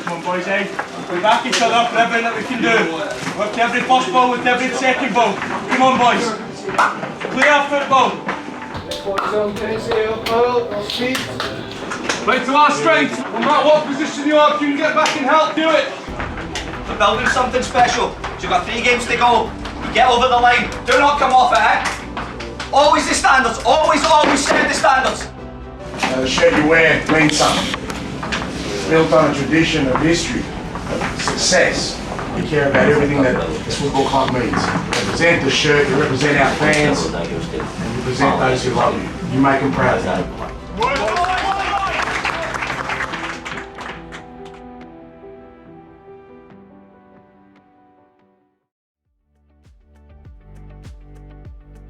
Come on, boys, eh? We back each other up for everything that we can do. Work to every first ball with every second ball. Come on, boys. Play our football. Play to our strengths. No matter what position you are, if you can get back and help, do it. We're building something special. So you've got 3 games to go. You get over the line. Do not come off it, eh? Always the standards. Always set the standards. The shirt you wear means something. It's built on a tradition of history, of success. You care about everything that this football club means. You represent the shirt, you represent our fans, and you represent those who love you. You make them proud.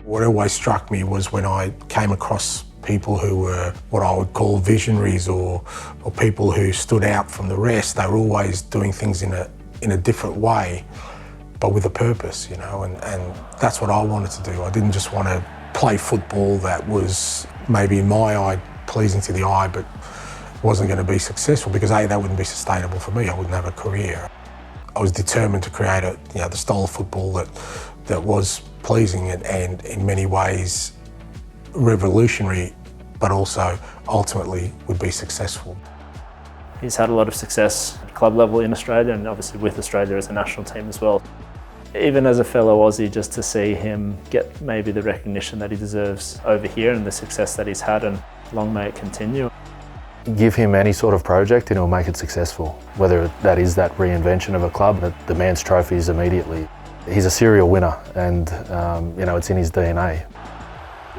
What always struck me was when I came across people who were what I would call visionaries or people who stood out from the rest. They were always doing things in a different way, but with a purpose, you know, and that's what I wanted to do. I didn't just want to play football that was maybe in my eye pleasing to the eye, but wasn't going to be successful because A, that wouldn't be sustainable for me. I wouldn't have a career. I was determined to create the style of football that was pleasing and in many ways revolutionary, but also ultimately would be successful. He's had a lot of success at club level in Australia and obviously with Australia as a national team as well. Even as a fellow Aussie, just to see him get maybe the recognition that he deserves over here and the success that he's had, and long may it continue. Give him any sort of project and he'll make it successful, whether that is that reinvention of a club that demands trophies immediately. He's a serial winner and it's in his DNA.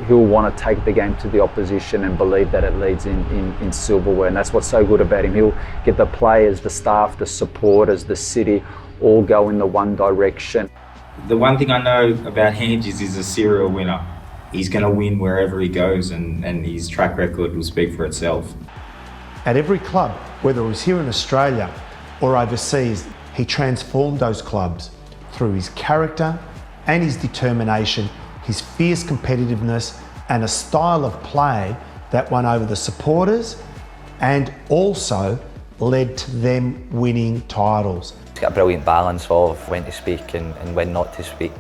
He'll want to take the game to the opposition and believe that it leads in silverware, and that's what's so good about him. He'll get the players, the staff, the supporters, the city all go in the one direction. The one thing I know about Hange is he's a serial winner. He's going to win wherever he goes and his track record will speak for itself. At every club, whether it was here in Australia or overseas, he transformed those clubs through his character and his determination, his fierce competitiveness and a style of play that won over the supporters and also led to them winning titles. He's got a brilliant balance of when to speak and when not to speak,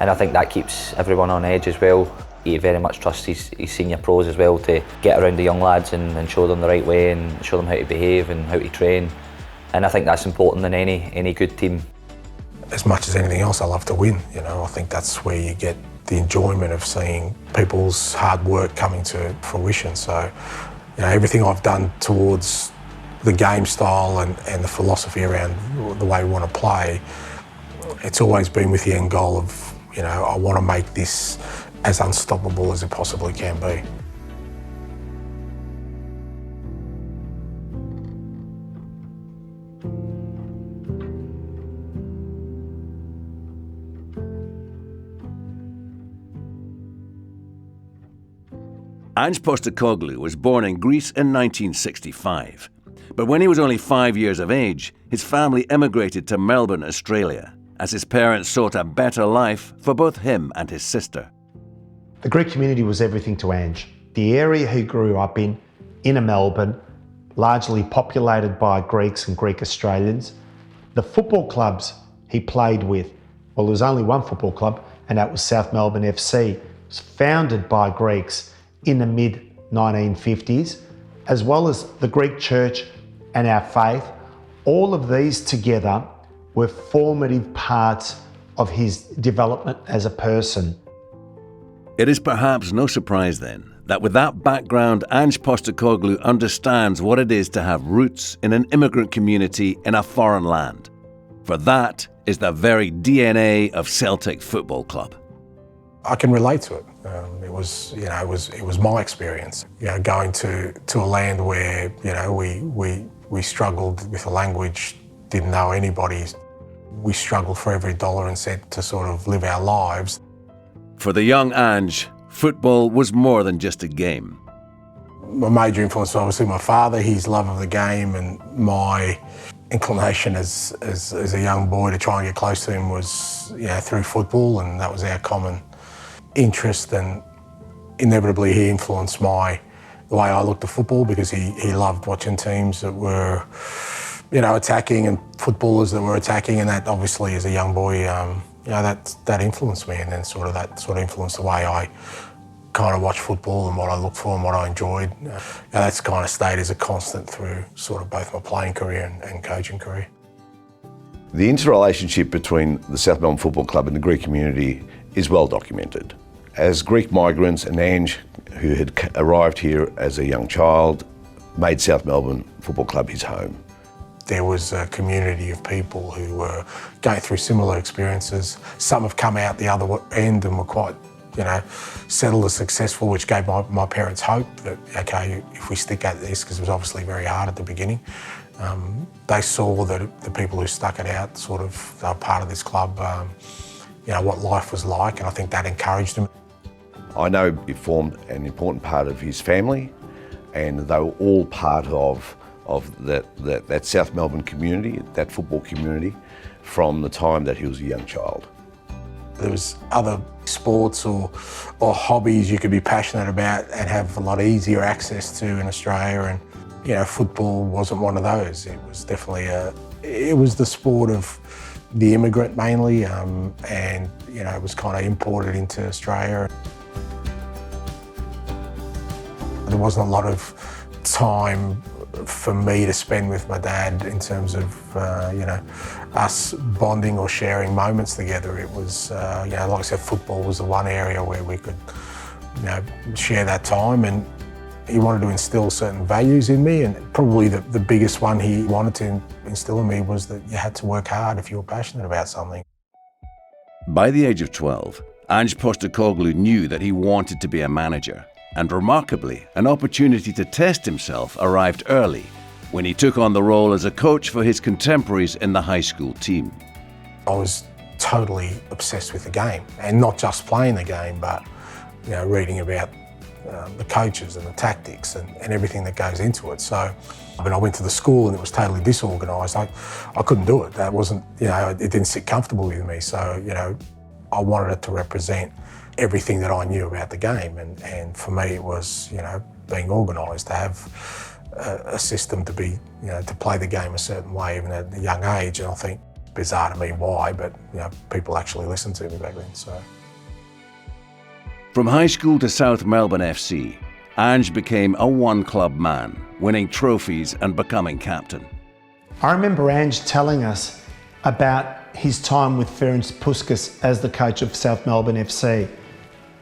and I think that keeps everyone on edge as well. He very much trusts his senior pros as well to get around the young lads and show them the right way and show them how to behave and how to train, and I think that's important in any good team. As much as anything else, I love to win. I think that's where you get the enjoyment of seeing people's hard work coming to fruition. So, everything I've done towards the game style and the philosophy around the way we want to play, it's always been with the end goal of, I want to make this as unstoppable as it possibly can be. Ange Postecoglou was born in Greece in 1965. But when he was only 5 years of age, his family emigrated to Melbourne, Australia, as his parents sought a better life for both him and his sister. The Greek community was everything to Ange. The area he grew up in, inner Melbourne, largely populated by Greeks and Greek Australians. The football clubs he played with, well, there was only one football club, and that was South Melbourne FC. It was founded by Greeks in the mid-1950s, as well as the Greek church and our faith. All of these together were formative parts of his development as a person. It is perhaps no surprise then that with that background, Ange Postecoglou understands what it is to have roots in an immigrant community in a foreign land. For that is the very DNA of Celtic Football Club. I can relate to it. It was my experience. Going to a land where we struggled with the language, didn't know anybody. We struggled for every dollar and cent to sort of live our lives. For the young Ange, football was more than just a game. My major influence was obviously my father, his love of the game, and my inclination as a young boy to try and get close to him was through football, and that was our common interest, and inevitably he influenced my the way I looked at football, because he loved watching teams that were, attacking, and footballers that were attacking, and that obviously as a young boy, that influenced me, and then that influenced the way I kind of watch football and what I look for and what I enjoyed. That's kind of stayed as a constant through sort of both my playing career and coaching career. The interrelationship between the South Melbourne Football Club and the Greek community is well documented. As Greek migrants, and Ange, who had arrived here as a young child, made South Melbourne Football Club his home. There was a community of people who were going through similar experiences. Some have come out the other end and were quite, settled or successful, which gave my parents hope that, okay, if we stick at this, because it was obviously very hard at the beginning, they saw that the people who stuck it out sort of are part of this club, what life was like, and I think that encouraged them. I know it formed an important part of his family, and they were all part of that South Melbourne community, that football community, from the time that he was a young child. There was other sports or hobbies you could be passionate about and have a lot easier access to in Australia, and football wasn't one of those. It was definitely it was the sport of the immigrant mainly, and it was kind of imported into Australia. There wasn't a lot of time for me to spend with my dad in terms of, us bonding or sharing moments together. It was, like I said, football was the one area where we could, share that time, and he wanted to instill certain values in me, and probably the biggest one he wanted to instill in me was that you had to work hard if you were passionate about something. By the age of 12, Ange Postecoglou knew that he wanted to be a manager. And remarkably, an opportunity to test himself arrived early when he took on the role as a coach for his contemporaries in the high school team. I was totally obsessed with the game, and not just playing the game, but reading about the coaches and the tactics and everything that goes into it. So when I went to the school and it was totally disorganised, I couldn't do it. That wasn't, it didn't sit comfortable with me. So, I wanted it to represent everything that I knew about the game, and for me it was, being organised, to have a system to be, to play the game a certain way even at a young age. And I think it's bizarre to me why, but people actually listened to me back then. So. From high school to South Melbourne FC, Ange became a one-club man, winning trophies and becoming captain. I remember Ange telling us about his time with Ferenc Puskas as the coach of South Melbourne FC.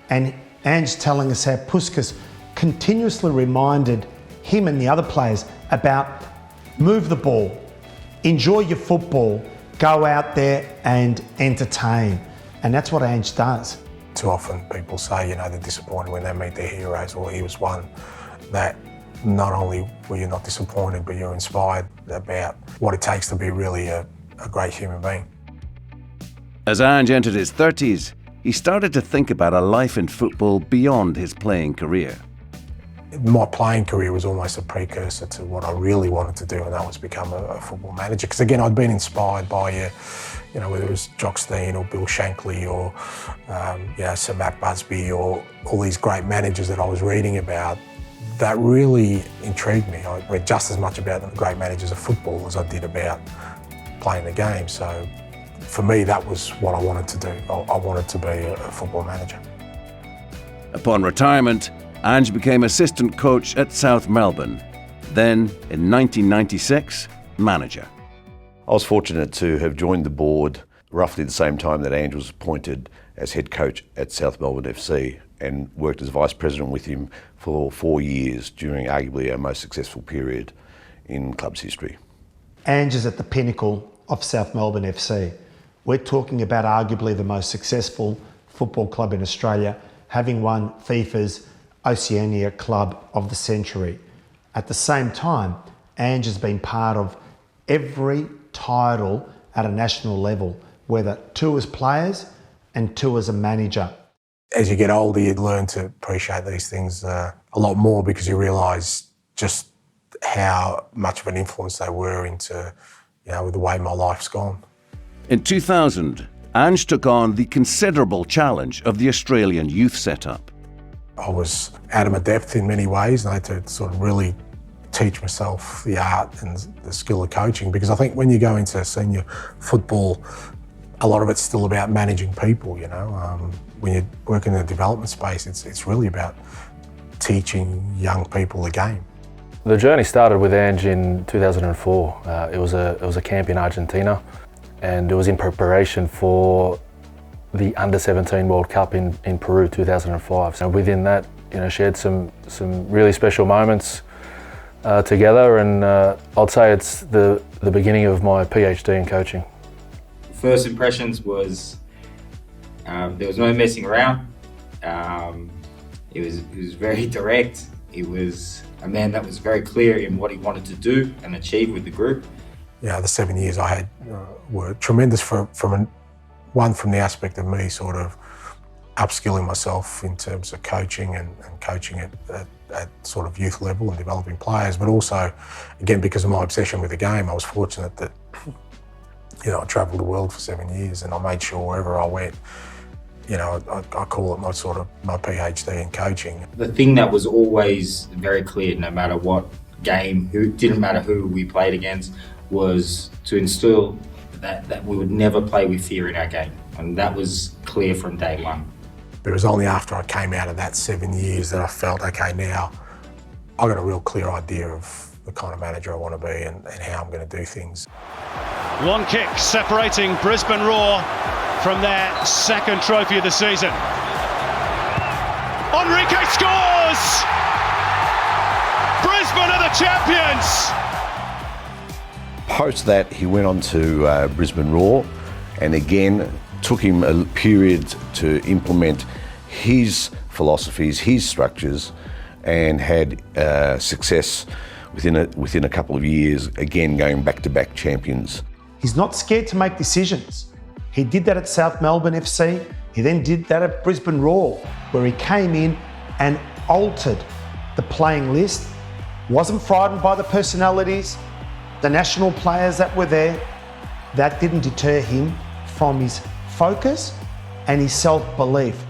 And Ange telling us how Puskas continuously reminded him and the other players about move the ball, enjoy your football, go out there and entertain. And that's what Ange does. Too often people say, they're disappointed when they meet their heroes. Well, he was one that not only were you not disappointed, but you're inspired about what it takes to be really a great human being. As Ange entered his 30s, he started to think about a life in football beyond his playing career. My playing career was almost a precursor to what I really wanted to do, and that was become a football manager. Because again, I'd been inspired by, whether it was Jock Stein or Bill Shankly or, Sir Matt Busby or all these great managers that I was reading about, that really intrigued me. I read just as much about the great managers of football as I did about playing the game. So for me, that was what I wanted to do. I wanted to be a football manager. Upon retirement, Ange became assistant coach at South Melbourne. Then, in 1996, manager. I was fortunate to have joined the board roughly the same time that Ange was appointed as head coach at South Melbourne FC, and worked as vice president with him for 4 years during arguably our most successful period in club's history. Ange is at the pinnacle of South Melbourne FC. We're talking about arguably the most successful football club in Australia, having won FIFA's Oceania Club of the Century. At the same time, Ange has been part of every title at a national level, whether two as players and two as a manager. As you get older, you learn to appreciate these things a lot more, because you realise just how much of an influence they were into, the way my life's gone. In 2000, Ange took on the considerable challenge of the Australian youth setup. I was out of my depth in many ways, and I had to sort of really teach myself the art and the skill of coaching, because I think when you go into senior football, a lot of it's still about managing people, you know. When you work in the development space, it's really about teaching young people the game. The journey started with Ange in 2004. It was a camp in Argentina, and it was in preparation for the Under-17 World Cup in Peru 2005. So within that, you know, shared some really special moments together, and I'd say it's the beginning of my PhD in coaching. First impressions was there was no messing around. It was very direct. It was a man that was very clear in what he wanted to do and achieve with the group. Yeah, the 7 years I had were tremendous from the aspect of me sort of upskilling myself in terms of coaching and coaching at sort of youth level and developing players, but also, again, because of my obsession with the game, I was fortunate that, you know, I travelled the world for 7 years, and I made sure wherever I went, you know, I call it my PhD in coaching. The thing that was always very clear, no matter what game, didn't matter who we played against, was to instill that we would never play with fear in our game. And that was clear from day one. It was only after I came out of that 7 years that I felt, okay, now I got a real clear idea of the kind of manager I want to be and how I'm going to do things. One kick separating Brisbane Roar from their second trophy of the season. Enrique scores! Brisbane are the champions! Post that, he went on to Brisbane Roar, and again took him a period to implement his philosophies, his structures, and had success within a couple of years, again going back-to-back champions. He's not scared to make decisions. He did that at South Melbourne FC. He then did that at Brisbane Roar, where he came in and altered the playing list, wasn't frightened by the personalities, the national players that were there. That didn't deter him from his focus and his self-belief.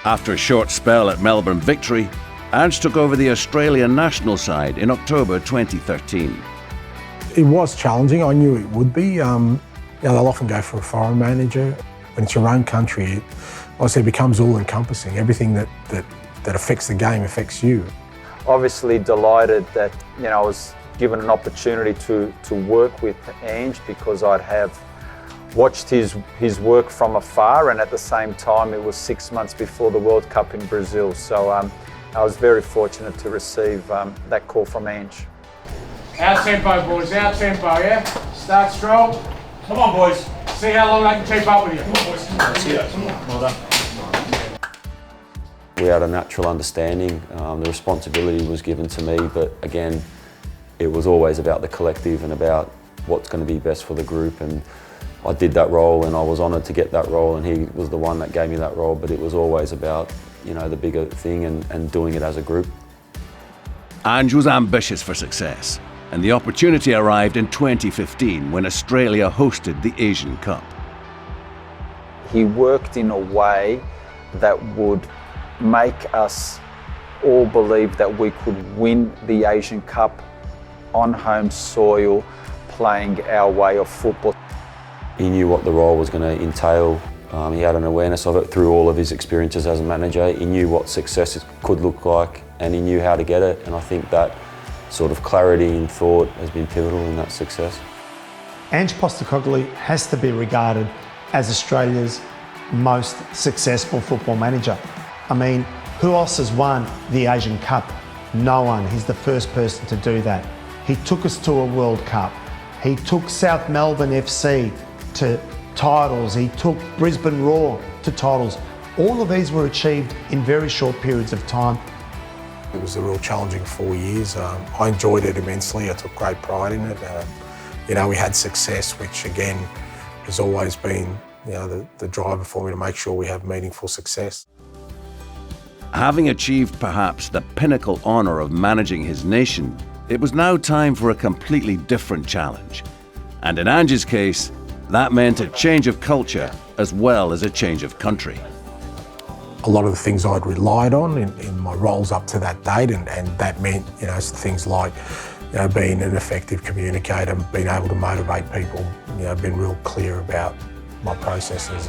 After a short spell at Melbourne Victory, Ange took over the Australian national side in October 2013. It was challenging. I knew it would be. You know, they'll often go for a foreign manager. When it's your own country, it becomes all-encompassing. Everything that affects the game affects you. Obviously delighted that, you know, I was given an opportunity to work with Ange, because I'd have watched his work from afar, and at the same time it was 6 months before the World Cup in Brazil. So I was very fortunate to receive that call from Ange. Our tempo, boys, our tempo, yeah? Start strong. Come on, boys. See how long they can keep up with you. Come on, boys. Let's see it. Come on. Well done. We had a natural understanding. The responsibility was given to me, but again, it was always about the collective and about what's going to be best for the group. And I did that role, and I was honoured to get that role, and he was the one that gave me that role. But it was always about, you know, the bigger thing and doing it as a group. Ange was ambitious for success, and the opportunity arrived in 2015 when Australia hosted the Asian Cup. He worked in a way that would make us all believe that we could win the Asian Cup on home soil, playing our way of football. He knew what the role was going to entail. He had an awareness of it through all of his experiences as a manager. He knew what success could look like, and he knew how to get it. And I think that sort of clarity in thought has been pivotal in that success. Ange Postecoglou has to be regarded as Australia's most successful football manager. I mean, who else has won the Asian Cup? No one. He's the first person to do that. He took us to a World Cup. He took South Melbourne FC to titles. He took Brisbane Roar to titles. All of these were achieved in very short periods of time. It was a real challenging 4 years. I enjoyed it immensely. I took great pride in it. You know, we had success, which again has always been, you know, the driver for me to make sure we have meaningful success. Having achieved perhaps the pinnacle honour of managing his nation, it was now time for a completely different challenge. And in Ange's case, that meant a change of culture as well as a change of country. a lot of the things I'd relied on in my roles up to that date, and that meant, you know, things like, you know, being an effective communicator, being able to motivate people, you know, being real clear about my processes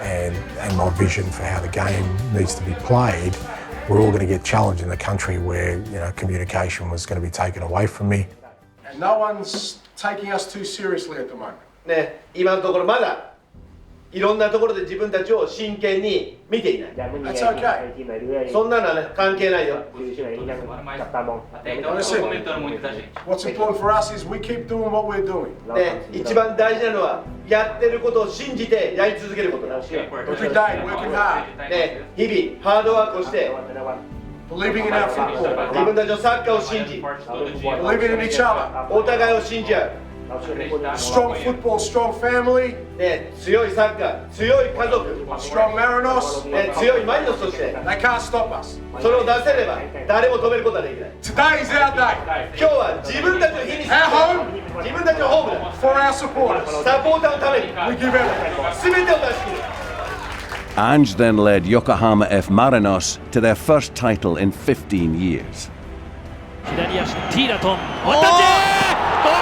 and my vision for how the game needs to be played. We're all going to get challenged in a country where, you know, communication was going to be taken away from me. And no one's taking us too seriously at the moment. ね、今のところまだいろんなところで自分たちを真剣に見ていない。That's okay. そんなのはね、関係ないよ。Honestly, what's important for us is we keep doing what we're doing. ね、一番大事なのはやってることを信じてやり続けることだ。 Every day, working hard. ね、日々ハードワークをして、 Believing in our football. 自分たちのサッカーを信じ、 Believing in each other. お互いを信じ合う。 Strong football, strong family. ね、強いサッカー、強い家族。 Strong Marinos. ね、強いマリノスとして。 They can't stop us. それを出せれば誰も止めることはできない。 Today is our day. 今日は自分たちの日にして、 Our home. 自分たちのホームだ。 For our supporters. サポーターのために We give everything. 全てを出し切る。 Ange then led Yokohama F. Marinos to their first title in 15 years. 左足のティーラトン、ワンタッチ、ゴール！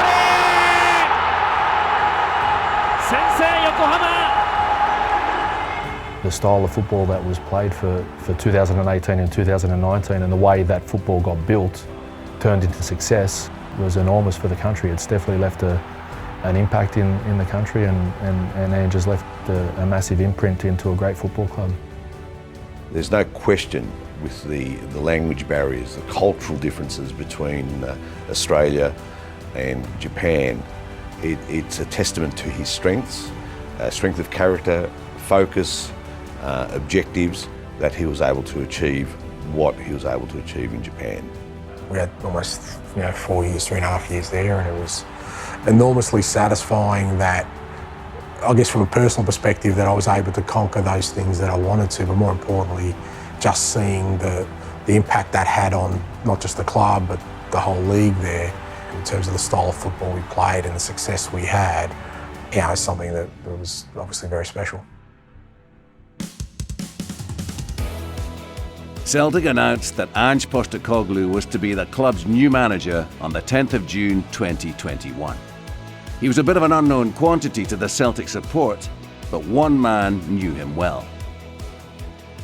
先制横浜。 The style of football that was played for 2018 and 2019 and the way that football got built, turned into success, was enormous for the country. It's definitely left an impact in the country, and Ange has left a massive imprint into a great football club. There's no question with the language barriers, the cultural differences between Australia and Japan. It's a testament to his strengths, strength of character, focus, objectives, that he was able to achieve what he was able to achieve in Japan. We had almost 4 years, 3.5 years there, and it was enormously satisfying that, I guess from a personal perspective, that I was able to conquer those things that I wanted to, but more importantly, just seeing the impact that had on not just the club, but the whole league there, in terms of the style of football we played and the success we had, you know, it's something that was obviously very special. Celtic announced that Ange Postecoglou was to be the club's new manager on the 10th of June 2021. He was a bit of an unknown quantity to the Celtic support, but one man knew him well.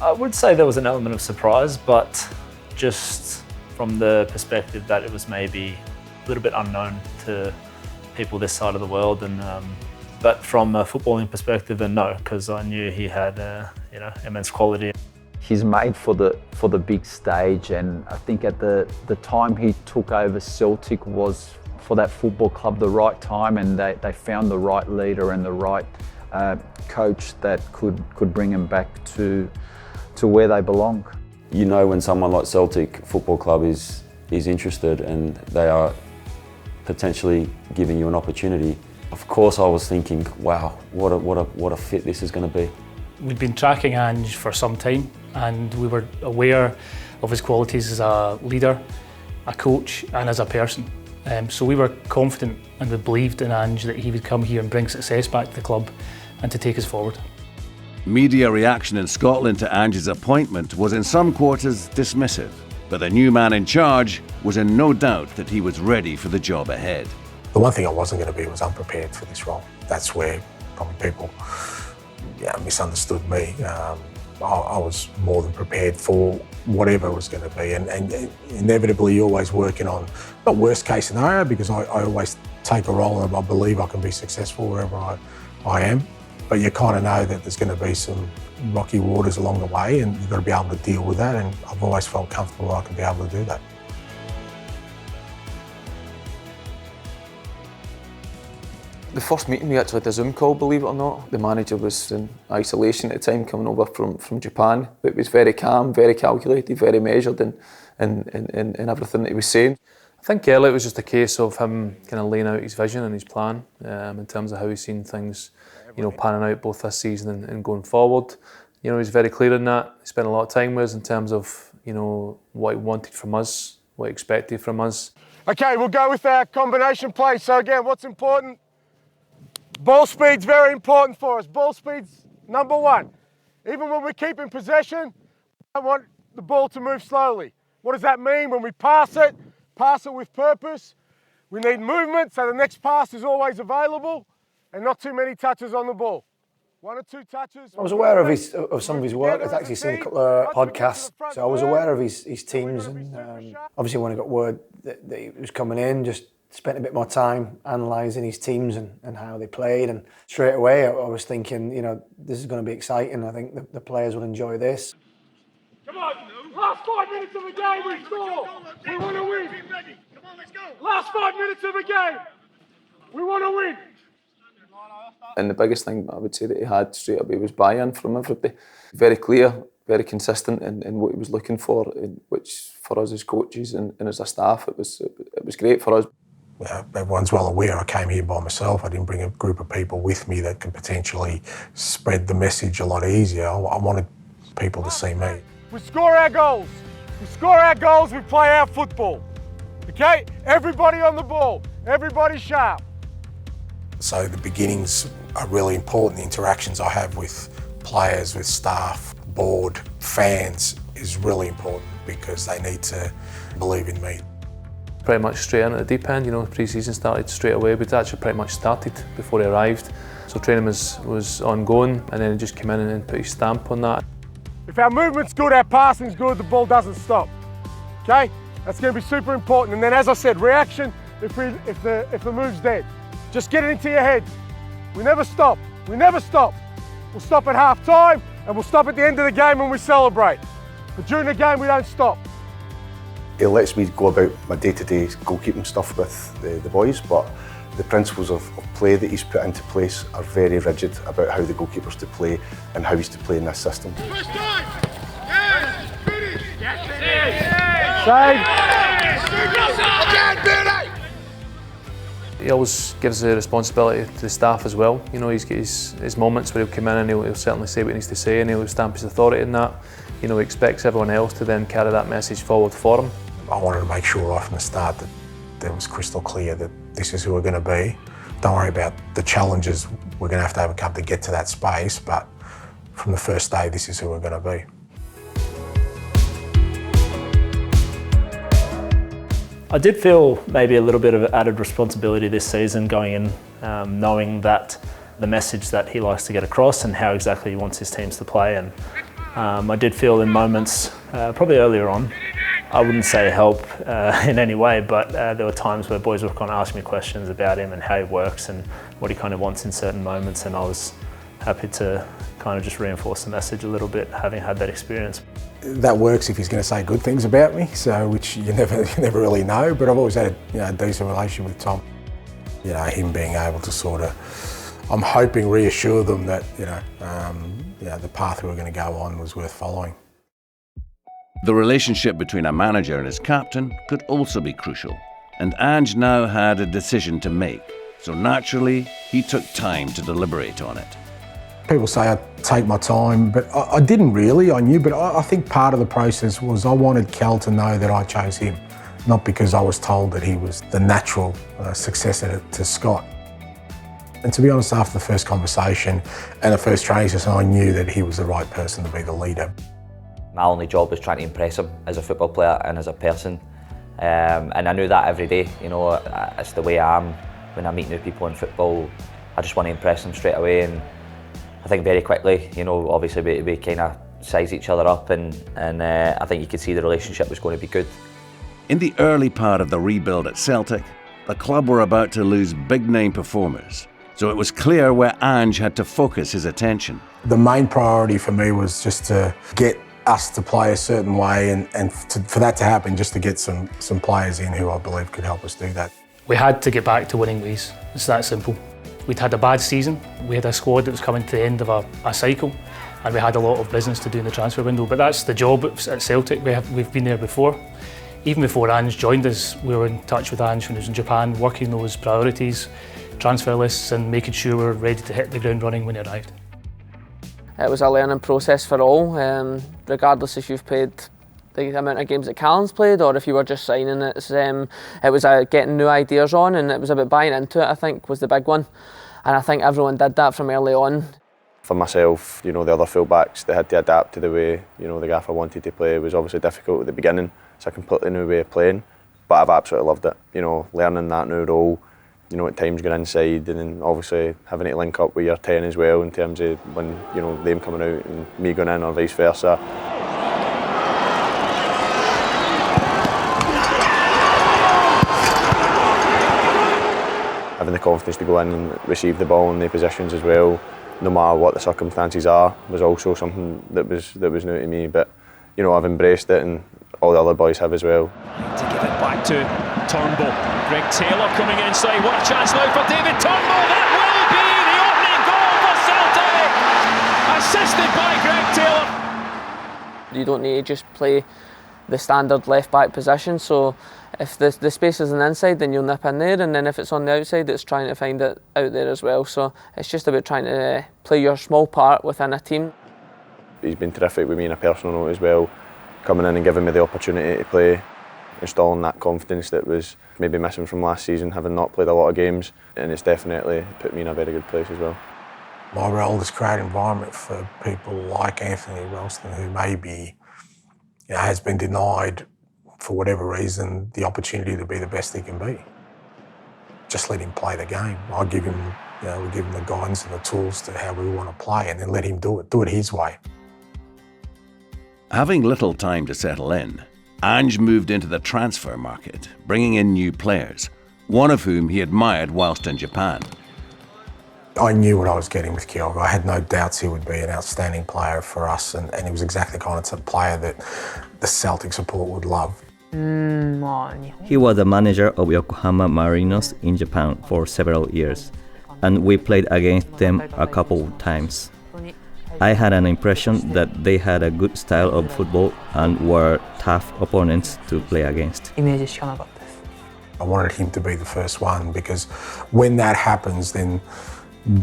I would say there was an element of surprise, but just from the perspective that it was maybe a little bit unknown to people this side of the world, and but from a footballing perspective, then no, because I knew he had immense quality. He's made for the big stage, and I think at the time he took over Celtic was for that football club the right time, and they found the right leader and the right coach that could bring him back to where they belong. You know when someone like Celtic Football Club is interested and they are potentially giving you an opportunity. Of course I was thinking, wow, what a fit this is going to be. We'd been tracking Ange for some time, and we were aware of his qualities as a leader, a coach and as a person. So we were confident and we believed in Ange that he would come here and bring success back to the club and to take us forward. Media reaction in Scotland to Ange's appointment was in some quarters dismissive, but the new man in charge was in no doubt that he was ready for the job ahead. The one thing I wasn't going to be was unprepared for this role. That's where probably people misunderstood me. I was more than prepared for whatever it was going to be, and inevitably you're always working on, not worst case scenario, because I always take a role and I believe I can be successful wherever I am, but you kind of know that there's going to be some rocky waters along the way, and you've got to be able to deal with that, and I've always felt comfortable I can be able to do that. The first meeting we actually had a Zoom call, believe it or not. The manager was in isolation at the time, coming over from Japan, but was very calm, very calculated, very measured in everything that he was saying. I think earlier it was just a case of him kind of laying out his vision and his plan in terms of how he's seen things, panning out both this season and going forward. He's very clear in that. He spent a lot of time with us in terms of, what he wanted from us, what he expected from us. Okay, we'll go with our combination play. So again, what's important? Ball speed's very important for us. Ball speed's number one. Even when we're keeping possession, I want the ball to move slowly. What does that mean? When we pass it with purpose. We need movement, so the next pass is always available, and not too many touches on the ball. 1 or 2 touches. I was aware of some of his work. I've actually seen a couple of podcasts, so I was aware of his teams, and obviously when I got word that he was coming in, just spent a bit more time analysing his teams and how they played, and straight away I was thinking, you know, this is going to be exciting. I think the players will enjoy this. Come on, last 5 minutes of the game we score. We want to win. Come on, let's go. Last 5 minutes of the game. We want to win. And the biggest thing I would say that he had straight away was buy-in from everybody. Very clear, very consistent in what he was looking for, which for us as coaches and as a staff, it was great for us. Everyone's well aware I came here by myself. I didn't bring a group of people with me that could potentially spread the message a lot easier. I wanted people to see me. We score our goals. We score our goals, we play our football. Okay? Everybody on the ball. Everybody sharp. So the beginnings are really important. The interactions I have with players, with staff, board, fans is really important because they need to believe in me. Pretty much straight into the deep end, you know, pre-season started straight away, but it actually pretty much started before he arrived. So training was ongoing, and then he just came in and put his stamp on that. If our movement's good, our passing's good, the ball doesn't stop. Okay? That's going to be super important. And then, as I said, reaction if the move's dead. Just get it into your head. We never stop. We never stop. We'll stop at half time and we'll stop at the end of the game when we celebrate. But during the game, we don't stop. It lets me go about my day-to-day goalkeeping stuff with the boys, but the principles of play that he's put into place are very rigid about how the goalkeeper's to play and how he's to play in this system. He always gives the responsibility to the staff as well. You know, he's got his moments where he'll come in and he'll certainly say what he needs to say and he'll stamp his authority in that. You know, he expects everyone else to then carry that message forward for him. I wanted to make sure right from the start that it was crystal clear that this is who we're going to be. Don't worry about the challenges we're going to have to overcome to get to that space, but from the first day, this is who we're going to be. I did feel maybe a little bit of added responsibility this season going in, knowing that the message that he likes to get across and how exactly he wants his teams to play. And I did feel in moments, probably earlier on, I wouldn't say help in any way, but there were times where boys were kind of asking me questions about him and how he works and what he kind of wants in certain moments, and I was happy to kind of just reinforce the message a little bit, having had that experience. That works if he's going to say good things about me, so which you never really know. But I've always had a decent relationship with Tom. You know, him being able to sort of, I'm hoping, reassure them that the path we were going to go on was worth following. The relationship between a manager and his captain could also be crucial, and Ange now had a decision to make. So naturally, he took time to deliberate on it. People say I take my time, but I didn't really, I knew, but I think part of the process was I wanted Cal to know that I chose him, not because I was told that he was the natural successor to Scott. And to be honest, after the first conversation and the first training session, I knew that he was the right person to be the leader. My only job was trying to impress him as a football player and as a person. And I knew that every day, you know, it's the way I am when I meet new people in football. I just want to impress them straight away, and I think very quickly, you know, obviously we kind of size each other up, and I think you could see the relationship was going to be good. In the early part of the rebuild at Celtic, the club were about to lose big-name performers, so it was clear where Ange had to focus his attention. The main priority for me was just to get us to play a certain way, and for that to happen, just to get some players in who I believe could help us do that. We had to get back to winning ways. It's that simple. We'd had a bad season. We had a squad that was coming to the end of a cycle, and we had a lot of business to do in the transfer window. But that's the job at Celtic. We've been there before. Even before Ange joined us, we were in touch with Ange when he was in Japan, working those priorities, transfer lists, and making sure we were ready to hit the ground running when he arrived. It was a learning process for all, regardless if you've played the amount of games that Callum's played or if you were just signing it. It was getting new ideas on, and it was about buying into it, I think, was the big one. And I think everyone did that from early on. For myself, you know, the other full-backs, they had to adapt to the way, you know, the gaffer wanted to play. It was obviously difficult at the beginning. It's a completely new way of playing, but I've absolutely loved it. You know, learning that new role, you know, at times going inside and then obviously having to link up with your 10 as well in terms of when, you know, them coming out and me going in or vice versa. Having the confidence to go in and receive the ball in the positions as well, no matter what the circumstances are, was also something that was new to me. But you know, I've embraced it, and all the other boys have as well. To give it back to Turnbull. Greg Taylor coming inside. What a chance now for David Turnbull. That will be the opening goal for Celtic. Assisted by Greg Taylor. You don't need to just play the standard left-back position. So if the space is on the inside, then you'll nip in there, and then if it's on the outside, it's trying to find it out there as well. So it's just about trying to play your small part within a team. He's been terrific with me on a personal note as well, coming in and giving me the opportunity to play, installing that confidence that was maybe missing from last season, having not played a lot of games, and it's definitely put me in a very good place as well. My role is create an environment for people like Anthony Ralston, who maybe has been denied, for whatever reason, the opportunity to be the best he can be. Just let him play the game. I give him, we give him the guidance and the tools to how we want to play, and then let him do it his way. Having little time to settle in, Ange moved into the transfer market, bringing in new players, one of whom he admired whilst in Japan. I knew what I was getting with Kyogo. I had no doubts he would be an outstanding player for us, and he was exactly the kind of player that the Celtic support would love. He was the manager of Yokohama Marinos in Japan for several years, and we played against them a couple of times. I had an impression that they had a good style of football and were tough opponents to play against. I wanted him to be the first one, because when that happens, then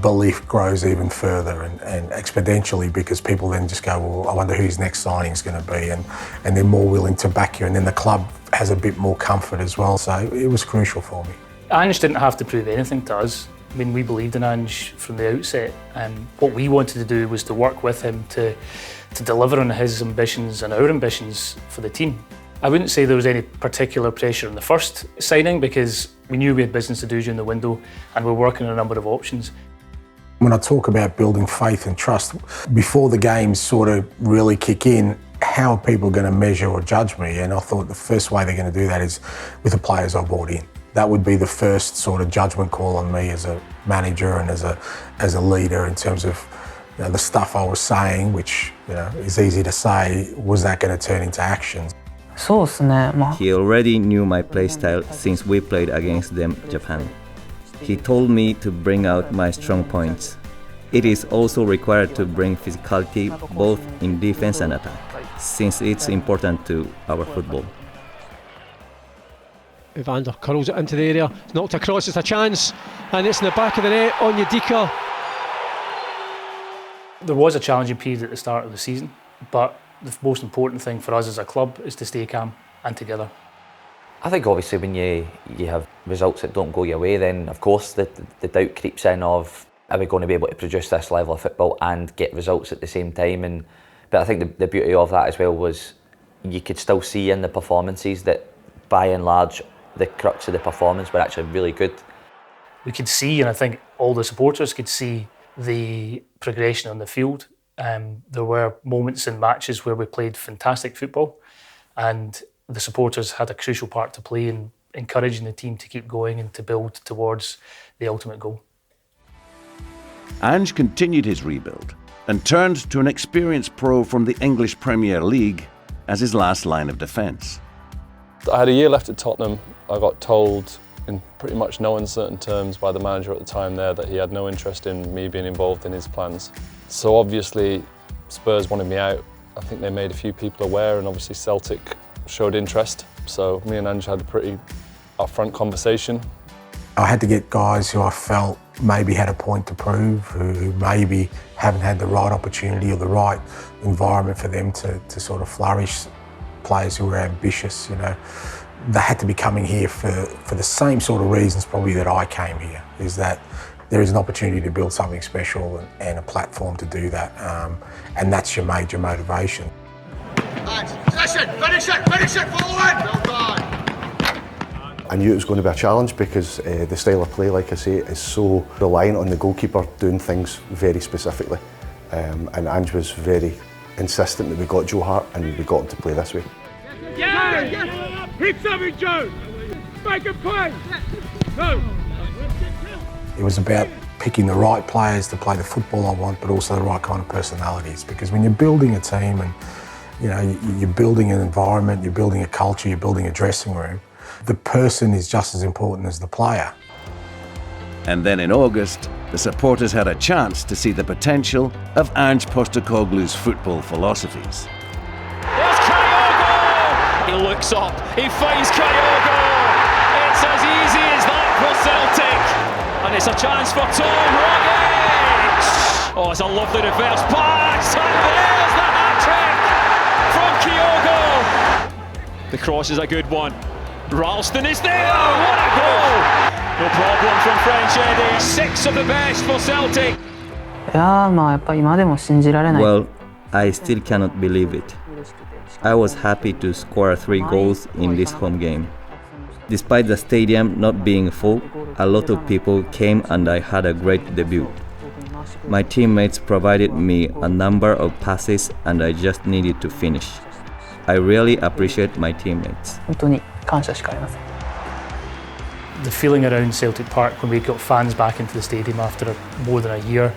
belief grows even further and exponentially, because people then just go, well, I wonder who his next signing is going to be, and they're more willing to back you, and then the club has a bit more comfort as well, so it was crucial for me. Ange didn't have to prove anything to us. I mean, we believed in Ange from the outset, and what we wanted to do was to work with him to deliver on his ambitions and our ambitions for the team. I wouldn't say there was any particular pressure on the first signing, because we knew we had business to do during the window, and we're working on a number of options. When I talk about building faith and trust, before the games sort of really kick in, how are people going to measure or judge me? And I thought the first way they're going to do that is with the players I brought in. That would be the first sort of judgment call on me as a manager and as a leader, in terms of the stuff I was saying, which is easy to say, was that going to turn into actions? He already knew my play style since we played against them Japan. He told me to bring out my strong points. It is also required to bring physicality both in defense and attack, since it's important to our football. Evander curls it into the area, it's knocked across, it's a chance, and it's in the back of the net, Onyedika. There was a challenging period at the start of the season, but the most important thing for us as a club is to stay calm and together. I think obviously when you have results that don't go your way, then of course the doubt creeps in of, are we going to be able to produce this level of football and get results at the same time? But I think the beauty of that as well was you could still see in the performances that by and large the crux of the performance were actually really good. We could see, and I think all the supporters could see, the progression on the field. There were moments in matches where we played fantastic football, and the supporters had a crucial part to play in encouraging the team to keep going and to build towards the ultimate goal. Ange continued his rebuild and turned to an experienced pro from the English Premier League as his last line of defence. I had a year left at Tottenham. I got told in pretty much no uncertain terms by the manager at the time there that he had no interest in me being involved in his plans. So obviously Spurs wanted me out. I think they made a few people aware, and obviously Celtic showed interest. So me and Ange had a pretty upfront conversation. I had to get guys who I felt maybe had a point to prove, who maybe haven't had the right opportunity or the right environment for them to sort of flourish. Players who were ambitious, they had to be coming here for the same sort of reasons probably that I came here, is that there is an opportunity to build something special and a platform to do that. And that's your major motivation. Finish it, forward! Well done. I knew it was going to be a challenge because the style of play, like I say, is so reliant on the goalkeeper doing things very specifically. And Ange was very insistent that we got Joe Hart and we got him to play this way. Yeah! Hit something, Joe! Make a play! No! It was about picking the right players to play the football I want, but also the right kind of personalities. Because when you're building a team and you're building an environment, you're building a culture, you're building a dressing room, the person is just as important as the player. And then in August, the supporters had a chance to see the potential of Ange Postecoglou's football philosophies. There's Kyogo! He looks up, he finds Kyogo! It's as easy as that for Celtic! And it's a chance for Tom Rogic! Oh, it's a lovely reverse pass! And there's the hat-trick from Kyogo! The cross is a good one. Ralston is there! What a goal! No problem from French Eddie. 6 of the best for Celtic. Well, I still cannot believe it. I was happy to score 3 goals in this home game. Despite the stadium not being full, a lot of people came and I had a great debut. My teammates provided me a number of passes and I just needed to finish. I really appreciate my teammates. The feeling around Celtic Park when we got fans back into the stadium after more than a year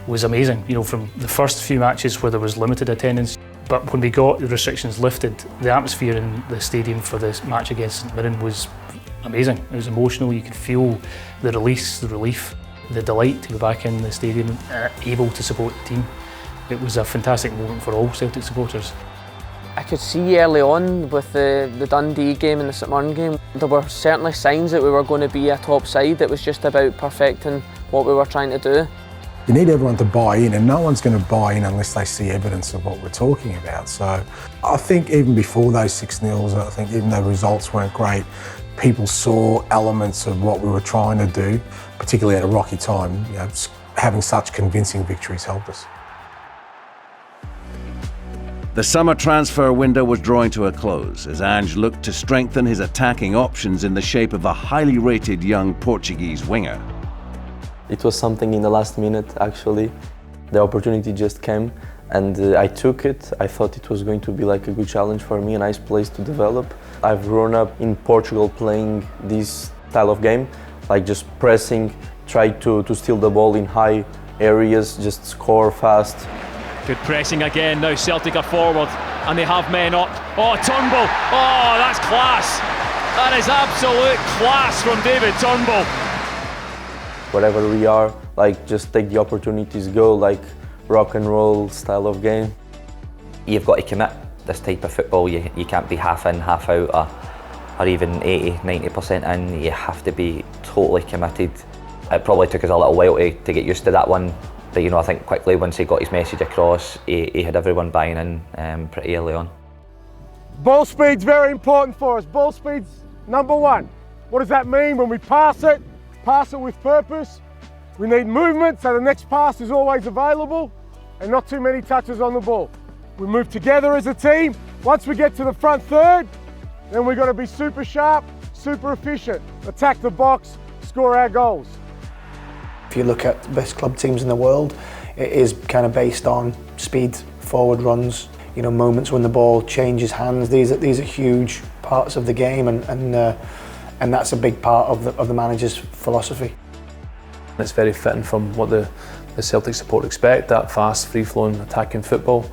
was amazing. From the first few matches where there was limited attendance, but when we got the restrictions lifted, the atmosphere in the stadium for this match against St Mirren was amazing. It was emotional. You could feel the release, the relief, the delight to be back in the stadium, able to support the team. It was a fantastic moment for all Celtic supporters. I could see early on with the Dundee game and the St Mirren game, there were certainly signs that we were going to be a top side. It was just about perfecting what we were trying to do. You need everyone to buy in, and no one's going to buy in unless they see evidence of what we're talking about. So I think even before those 6-0s, I think even though results weren't great, people saw elements of what we were trying to do, particularly at a rocky time. Having such convincing victories helped us. The summer transfer window was drawing to a close as Ange looked to strengthen his attacking options in the shape of a highly rated young Portuguese winger. It was something in the last minute, actually. The opportunity just came and I took it. I thought it was going to be like a good challenge for me, a nice place to develop. I've grown up in Portugal playing this style of game, like just pressing, try to steal the ball in high areas, just score fast. Good pressing again, now Celtic are forward and they have men up. Oh, Turnbull, oh that's class. That is absolute class from David Turnbull. Wherever we are, like just take the opportunities, go like rock and roll style of game. You've got to commit. This type of football, you can't be half in, half out or even 80-90% in. You have to be totally committed. It probably took us a little while to get used to that one. But I think quickly once he got his message across, he had everyone buying in pretty early on. Ball speed's very important for us. Ball speed's number one. What does that mean? When we pass it with purpose. We need movement so the next pass is always available and not too many touches on the ball. We move together as a team. Once we get to the front third, then we've got to be super sharp, super efficient, attack the box, score our goals. If you look at the best club teams in the world, it is kind of based on speed, forward runs, moments when the ball changes hands. These are huge parts of the game, and that's a big part of the manager's philosophy. It's very fitting from what the Celtic support expect, that fast, free-flowing, attacking football,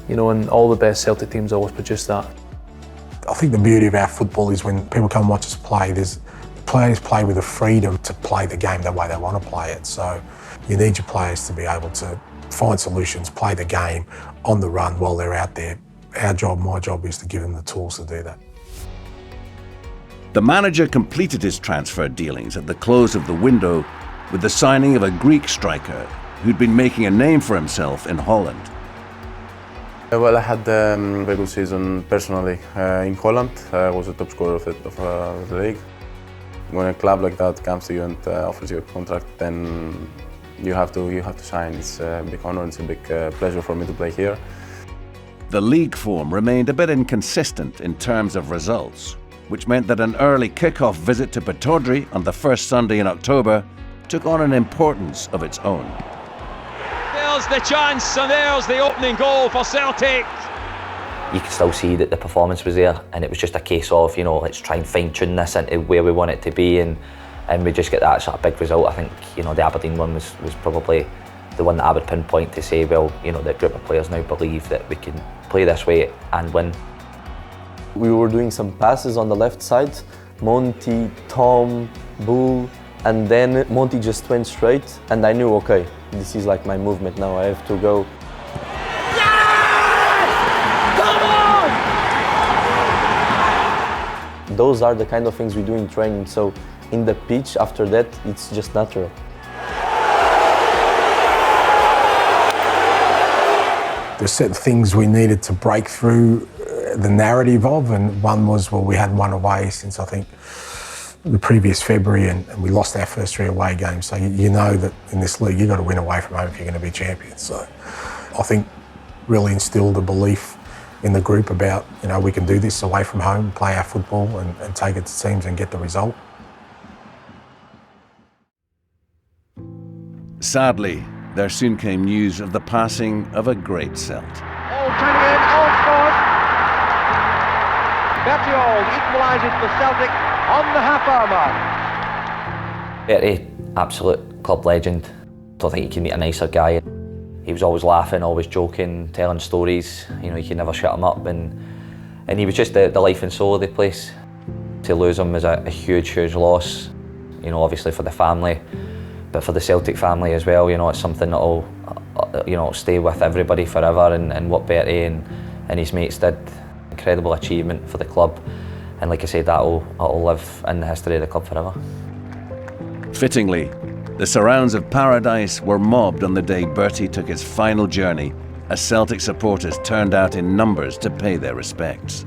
and all the best Celtic teams always produce that. I think the beauty of our football is when people come and watch us play, players play with the freedom to play the game the way they want to play it. So you need your players to be able to find solutions, play the game on the run while they're out there. Our job, my job, is to give them the tools to do that. The manager completed his transfer dealings at the close of the window with the signing of a Greek striker who'd been making a name for himself in Holland. Well, I had a very good season personally in Holland. I was the top scorer of the league. When a club like that comes to you and offers you a contract, then you have to sign. It's a big honour. It's a big pleasure for me to play here. The league form remained a bit inconsistent in terms of results, which meant that an early kick-off visit to Pataudry on the first Sunday in October took on an importance of its own. There's the chance, and there's the opening goal for Celtic. You could still see that the performance was there, and it was just a case of, you know, let's try and fine-tune this into where we want it to be, and we just get that sort of big result. I think, you know, the Aberdeen one was probably the one that I would pinpoint to say, well, you know, the group of players now believe that we can play this way and win. We were doing some passes on the left side, Monty, Tom, Bull, and then Monty just went straight, and I knew, okay, this is like my movement now, I have to go. Those are the kind of things we do in training, so in the pitch, after that, it's just natural. There's certain things we needed to break through the narrative of, and one was, well, we hadn't won away since I think the previous February, and we lost our first 3 away games. So you know that in this league you've got to win away from home if you're going to be champions. So I think really instilled a belief in the group about, you know, we can do this away from home, play our football and take it to teams and get the result. Sadly, there soon came news of the passing of a great Celt. All turning in, all scored. Bertie Auld equalises for Celtic on the half-hour mark. Bertie, absolute club legend. Don't think you can meet a nicer guy. He was always laughing, always joking, telling stories. You know, you could never shut him up, and he was just the life and soul of the place. To lose him was a huge, huge loss. You know, obviously for the family, but for the Celtic family as well. You know, it's something that'll, you know, stay with everybody forever. And what Bertie and his mates did, incredible achievement for the club. And like I said, that'll live in the history of the club forever. Fittingly, the surrounds of Paradise were mobbed on the day Bertie took his final journey, as Celtic supporters turned out in numbers to pay their respects.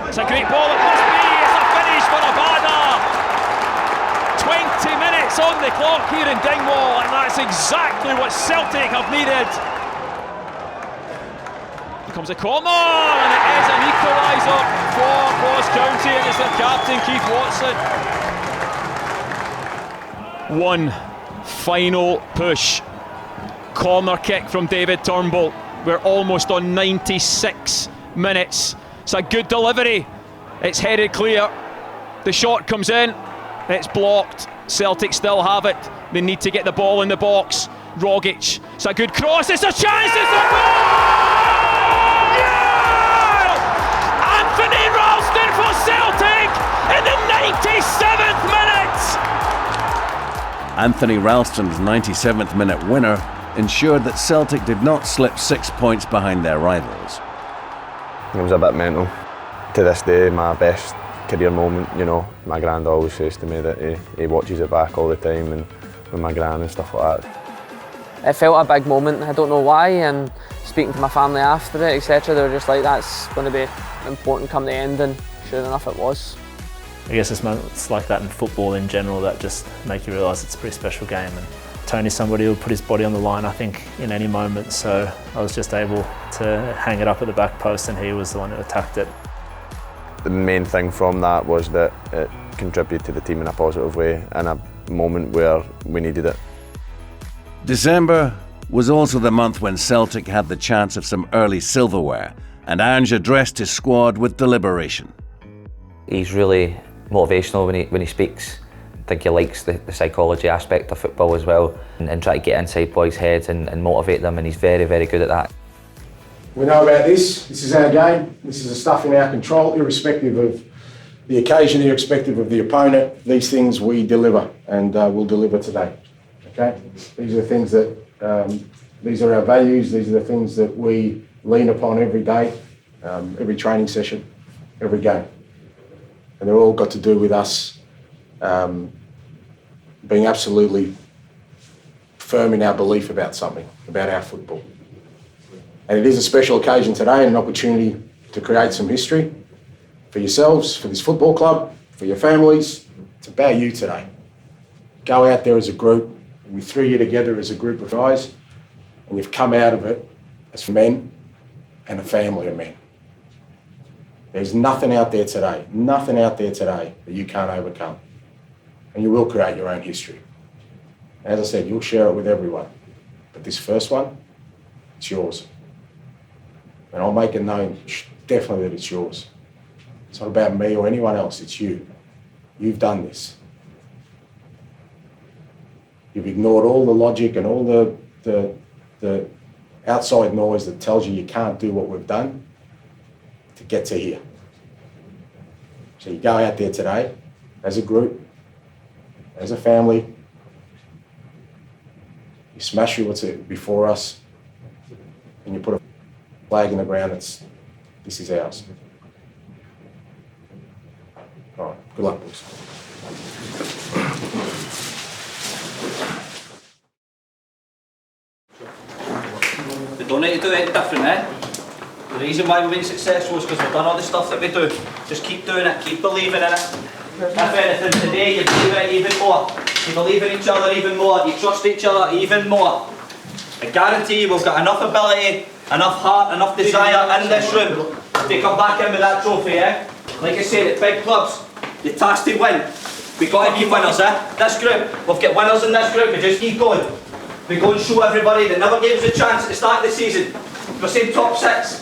It's a great ball, it must be, it's a finish for Abada. 20 minutes on the clock here in Dingwall, and that's exactly what Celtic have needed. Here comes a corner, and it is an equaliser for Ross County, and it's their captain, Keith Watson. One final push. Corner kick from David Turnbull. We're almost on 96 minutes. It's a good delivery. It's headed clear. The shot comes in. It's blocked. Celtic still have it. They need to get the ball in the box. Rogic. It's a good cross. It's a chance. It's a goal! Yeah! Anthony Ralston for Celtic in the 97th minute. Anthony Ralston's 97th minute winner ensured that Celtic did not slip 6 points behind their rivals. It was a bit mental. To this day, my best career moment, you know, my grand always says to me that he watches it back all the time, and with my gran and stuff like that. It felt a big moment, I don't know why, and speaking to my family after it, etc., they were just like, that's going to be important come the end, and sure enough it was. I guess it's moments like that in football in general that just make you realise it's a pretty special game, and Tony's somebody who'll put his body on the line, I think, in any moment, so I was just able to hang it up at the back post, and he was the one who attacked it. The main thing from that was that it contributed to the team in a positive way in a moment where we needed it. December was also the month when Celtic had the chance of some early silverware, and Ange addressed his squad with deliberation. He's really motivational when he speaks. I think he likes the psychology aspect of football as well, and try to get inside boys' heads and motivate them, and he's very, very good at that. We know about this. This is our game. This is the stuff in our control, irrespective of the occasion, irrespective of the opponent. These things we deliver, and we'll deliver today. Okay? These are the things that, these are our values. These are the things that we lean upon every day, every training session, every game. And they're all got to do with us being absolutely firm in our belief about something, about our football. And it is a special occasion today and an opportunity to create some history for yourselves, for this football club, for your families. It's about you today. Go out there as a group. We threw you together as a group of guys, and you've come out of it as men and a family of men. There's nothing out there today that you can't overcome. And you will create your own history. As I said, you'll share it with everyone. But this first one, it's yours. And I'll make it known definitely that it's yours. It's not about me or anyone else, it's you. You've done this. You've ignored all the logic and all the outside noise that tells you can't do what we've done to get to here. So you go out there today as a group, as a family, you smash what's before us, and you put a flag in the ground that's, this is ours. All right, good luck, boys. We don't need to do anything different, eh? The reason why we've been successful is because we've done all the stuff that we do. Just keep doing it, keep believing in it. If anything, today you believe in it even more. You believe in each other even more. You trust each other even more. I guarantee you we've got enough ability, enough heart, enough desire in this room to come back in with that trophy, eh? Like I said, at big clubs, you're tasked to win. We've got to be winners, eh? This group, we've got winners in this group, we just keep going. We go and show everybody that never gave us a chance at the start of the season. We're saying top 6.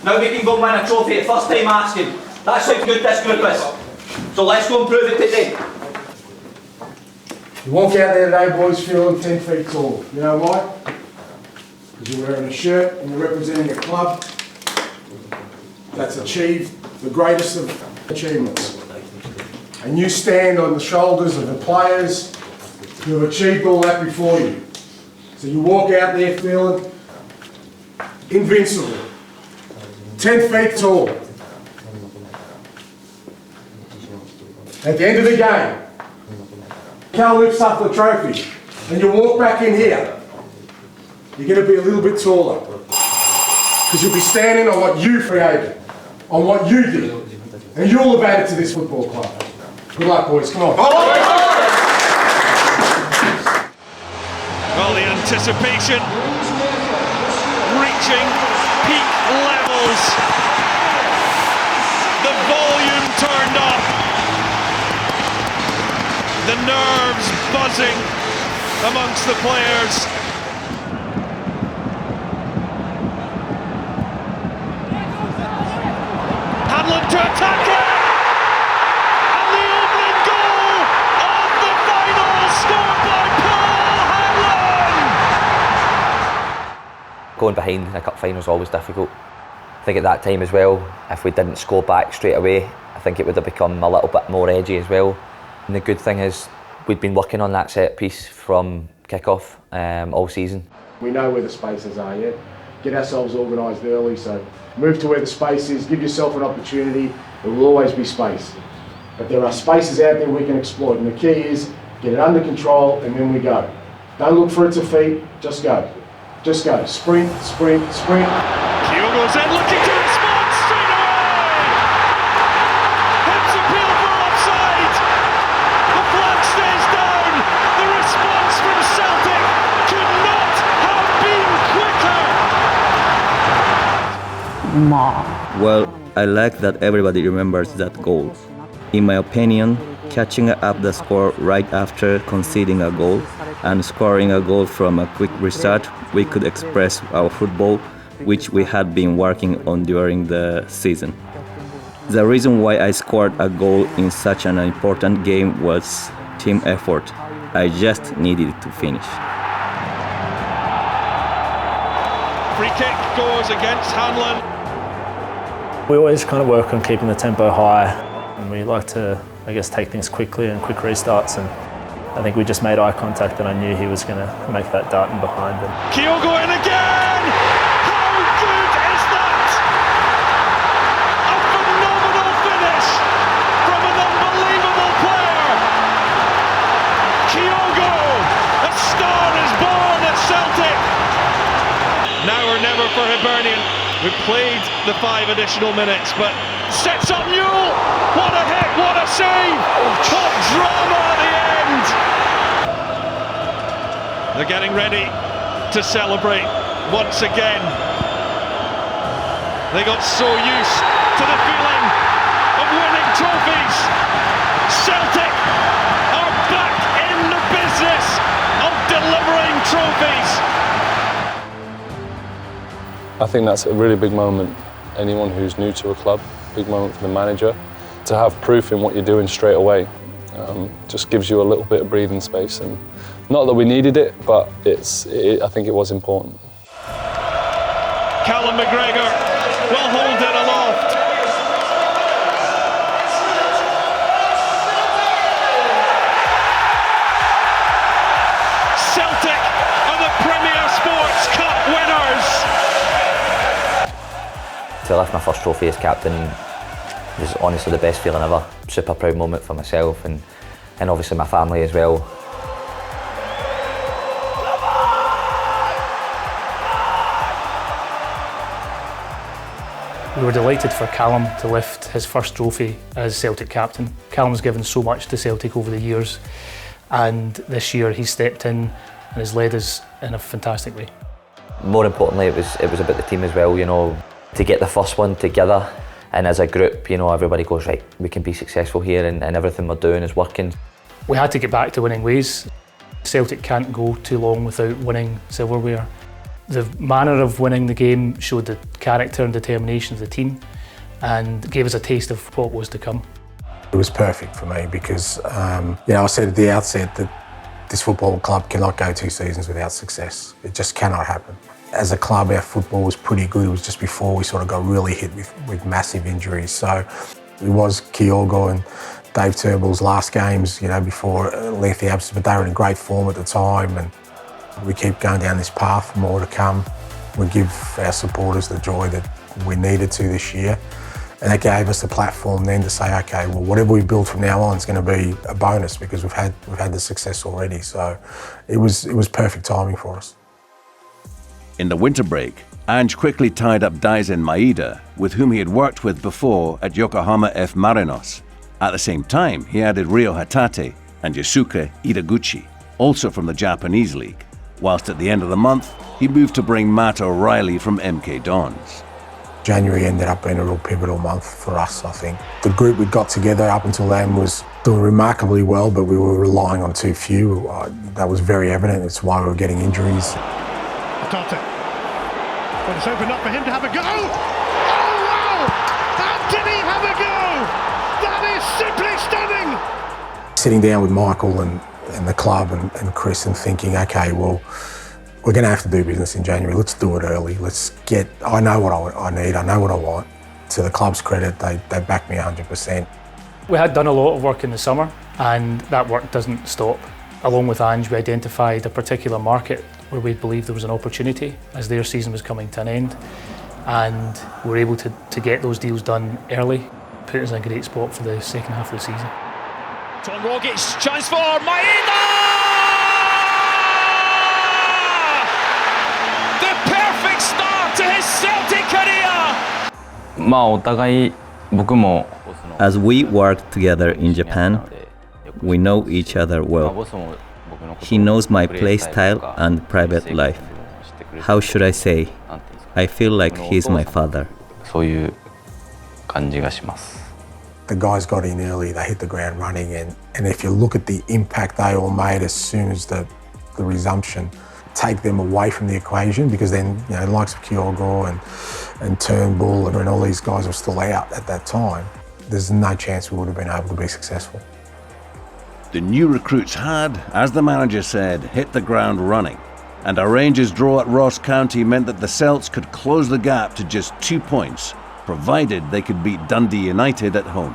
Now we can go and win a trophy at first time asking. That's how good this group is. So let's go and prove it today. You walk out there today, boys, feeling 10 feet tall. You know why? Because you're wearing a shirt and you're representing a club that's achieved the greatest of achievements. And you stand on the shoulders of the players who have achieved all that before you. So you walk out there feeling invincible, 10 feet tall. At the end of the game, Cal lifts up the trophy and you walk back in here, you're going to be a little bit taller because you'll be standing on what you created, on what you did, and you'll have added to this football club. Good luck, boys, come on. Well, the anticipation reaching peak levels, the volume turned up, the nerves buzzing amongst the players. Hanlon to attack it! And the opening goal of the final, scored by Paul Hanlon! Going behind in a cup final is always difficult. I think at that time as well, if we didn't score back straight away, I think it would have become a little bit more edgy as well. And the good thing is, we'd been working on that set piece from kick-off all season. We know where the spaces are, yeah? Get ourselves organised early, so move to where the space is, give yourself an opportunity. There will always be space. But there are spaces out there we can exploit, and the key is get it under control and then we go. Don't look for it to feet, just go. Just go. Sprint, sprint, sprint. Kyogo's in looking to respond straight away! Hips appeal for offside! The flag stays down! The response from Celtic could not have been quicker! Well, I like that everybody remembers that goal. In my opinion, catching up the score right after conceding a goal and scoring a goal from a quick restart, we could express our football, which we had been working on during the season. The reason why I scored a goal in such an important game was team effort. I just needed to finish. Free kick goes against Hanlon. We always kind of work on keeping the tempo high, and we like to, I guess, take things quickly and quick restarts. And I think we just made eye contact, and I knew he was going to make that dart in behind. And Kyogo in again! How good is that? A phenomenal finish from an unbelievable player. Hibernian, who played the 5 additional minutes, but sets up Newell. What a hit, what a save! What drama at the end! They're getting ready to celebrate once again. They got so used to the feeling of winning trophies. Celtic are back in the business of delivering trophies. I think that's a really big moment. Anyone who's new to a club, big moment for the manager. To have proof in what you're doing straight away just gives you a little bit of breathing space. And not that we needed it, but I think it was important. Callum McGregor will hold it aloft. Celtic are the Premier Sports Cup winners. To lift my first trophy as captain was honestly the best feeling ever. Super proud moment for myself and obviously my family as well. We were delighted for Callum to lift his first trophy as Celtic captain. Callum's given so much to Celtic over the years, and this year he stepped in and has led us in a fantastic way. More importantly, it was about the team as well, you know, to get the first one together, and as a group, you know, everybody goes, right, we can be successful here and everything we're doing is working. We had to get back to winning ways. Celtic can't go too long without winning silverware. The manner of winning the game showed the character and determination of the team and gave us a taste of what was to come. It was perfect for me because, I said at the outset that this football club cannot go 2 seasons without success. It just cannot happen. As a club, our football was pretty good. It was just before we sort of got really hit with massive injuries. So it was Kyogo and Dave Turnbull's last games, before a lengthy absence, but they were in great form at the time. And we keep going down this path, more to come. We give our supporters the joy that we needed to this year. And that gave us the platform then to say, okay, well, whatever we build from now on is going to be a bonus because we've had the success already. So it was perfect timing for us. In the winter break, Ange quickly tied up Daisen Maeda, with whom he had worked with before at Yokohama F. Marinos. At the same time, he added Ryo Hatate and Yusuke Itaguchi, also from the Japanese league, whilst at the end of the month, he moved to bring Matt O'Reilly from MK Dons. January ended up being a real pivotal month for us, I think. The group we got together up until then was doing remarkably well, but we were relying on too few. That was very evident. It's why we were getting injuries. Hatate. But it's opened up for him to have a go. Oh, wow! How did he have a go? That is simply stunning! Sitting down with Michael and the club and Chris and thinking, okay, well, we're going to have to do business in January. Let's do it early. I know what I need. I know what I want. To the club's credit, they backed me 100%. We had done a lot of work in the summer and that work doesn't stop. Along with Ange, we identified a particular market where we believed there was an opportunity as their season was coming to an end, and we were able to get those deals done early, put us in a great spot for the second half of the season. Tom Rogic, chance for Maeda! The perfect start to his Celtic career! As we work together in Japan, we know each other well. He knows my play style and private life. How should I say? I feel like he's my father. The guys got in early, they hit the ground running, and if you look at the impact they all made as soon as the resumption, take them away from the equation, because then, the likes of Kyogo and Turnbull and all these guys were still out at that time. There's no chance we would have been able to be successful. The new recruits had, as the manager said, hit the ground running, and a Rangers draw at Ross County meant that the Celts could close the gap to just 2 points, provided they could beat Dundee United at home.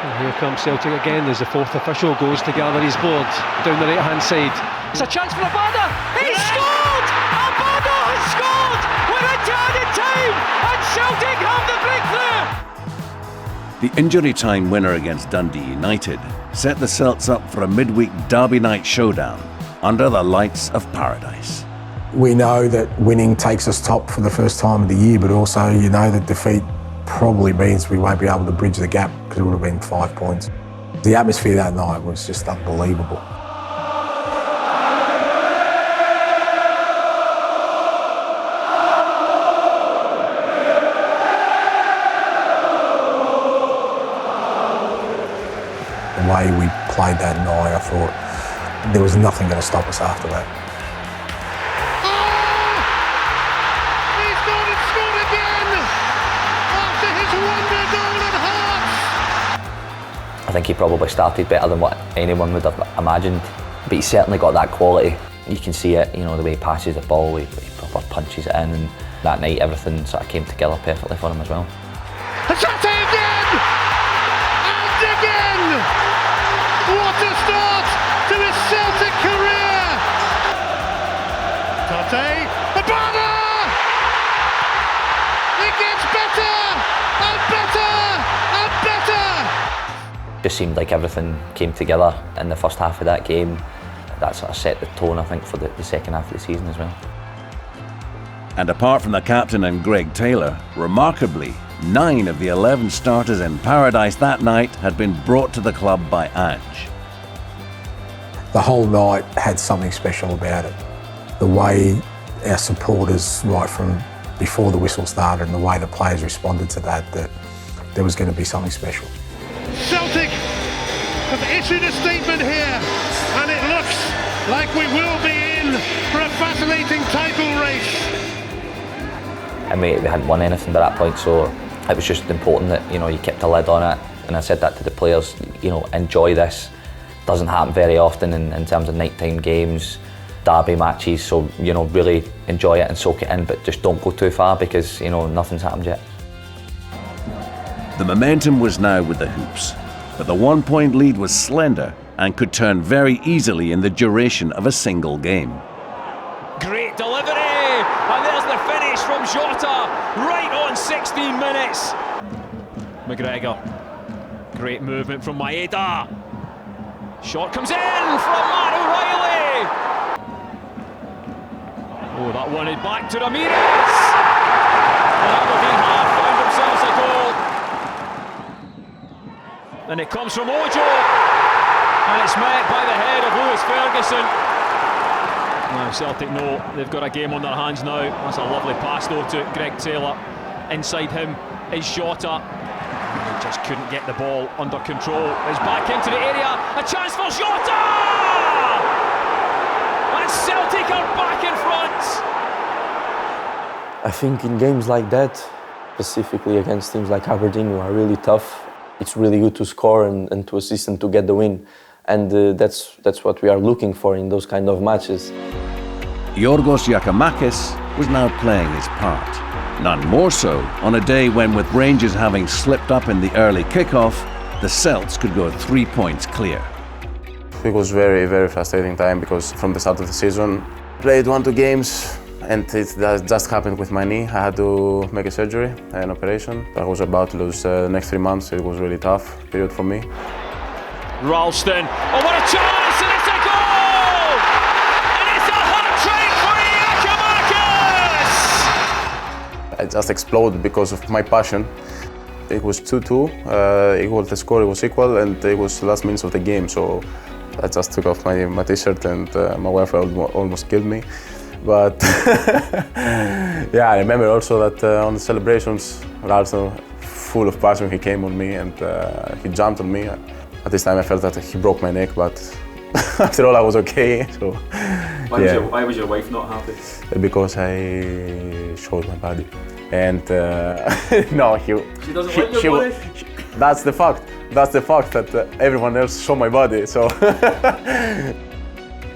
And here comes Celtic again as the fourth official goes to gather his board down the right-hand side. It's a chance for Abada! He scored! Abada has scored! We're into added time! And Celtic have the breakthrough! The injury time winner against Dundee United set the Celts up for a midweek derby night showdown under the lights of paradise. We know that winning takes us top for the first time of the year, but also you know that defeat probably means we won't be able to bridge the gap because it would have been 5 points. The atmosphere that night was just unbelievable. The way we played that night, I thought there was nothing going to stop us after that. He's gone and scored again after his wonder goal at Hearts. I think he probably started better than what anyone would have imagined, but he's certainly got that quality. You can see it, you know, the way he passes the ball, he proper punches it in, and that night everything sort of came together perfectly for him as well. Hatate again! And again! What a start to his Celtic career! Tate, the banner! It gets better and better and better! Just seemed like everything came together in the first half of that game. That sort of set the tone, I think, for the second half of the season as well. And apart from the captain and Greg Taylor, remarkably, 9 of the 11 starters in Paradise that night had been brought to the club by Ange. The whole night had something special about it. The way our supporters, right from before the whistle started, and the way the players responded to that there was going to be something special. Celtic have issued a statement here, and it looks like we will be in for a fascinating title race. And we hadn't won anything by that point, so it was just important that, you know, you kept a lid on it. And I said that to the players, you know, enjoy this. Doesn't happen very often in terms of nighttime games, derby matches, so, you know, really enjoy it and soak it in, but just don't go too far because, you know, nothing's happened yet. The momentum was now with the Hoops, but the 1-point lead was slender and could turn very easily in the duration of a single game. Great delivery, and there's the finish from Jota, right on 16 minutes. McGregor, great movement from Maeda. Shot comes in from Matt O'Reilly. Oh, that one is back to Ramirez. And Aberdeen have found themselves a goal. And it comes from Ojo. And it's met by the head of Lewis Ferguson. Now Celtic know they've got a game on their hands now. That's a lovely pass though to Greg Taylor. Inside him is Jota. He just couldn't get the ball under control. It's back into the area. A chance for Jota! And Celtic are back in front. I think in games like that, specifically against teams like Aberdeen who are really tough, it's really good to score and to assist and to get the win. And that's what we are looking for in those kind of matches. Yorgos Giakoumakis was now playing his part. None more so on a day when, with Rangers having slipped up in the early kick-off, the Celts could go 3 points clear. It was very, very frustrating time because from the start of the season, played 1-2 games and it just happened with my knee. I had to make a surgery, an operation. I was about to lose the next 3 months. It was a really tough period for me. Ralston, oh what a chance, and it's a goal! And it's a hat-trick for Giakoumakis! I just exploded because of my passion. It was 2-2, the score was equal, and it was the last minutes of the game, so I just took off my t-shirt and my wife almost killed me. But yeah, I remember also that on the celebrations, Ralston, full of passion, he came on me and he jumped on me. At this time I felt that he broke my neck, but after all I was okay. So, Why was your wife not happy? Because I showed my body. And no, She doesn't like your body? That's the fact. That's the fact that everyone else saw my body, so.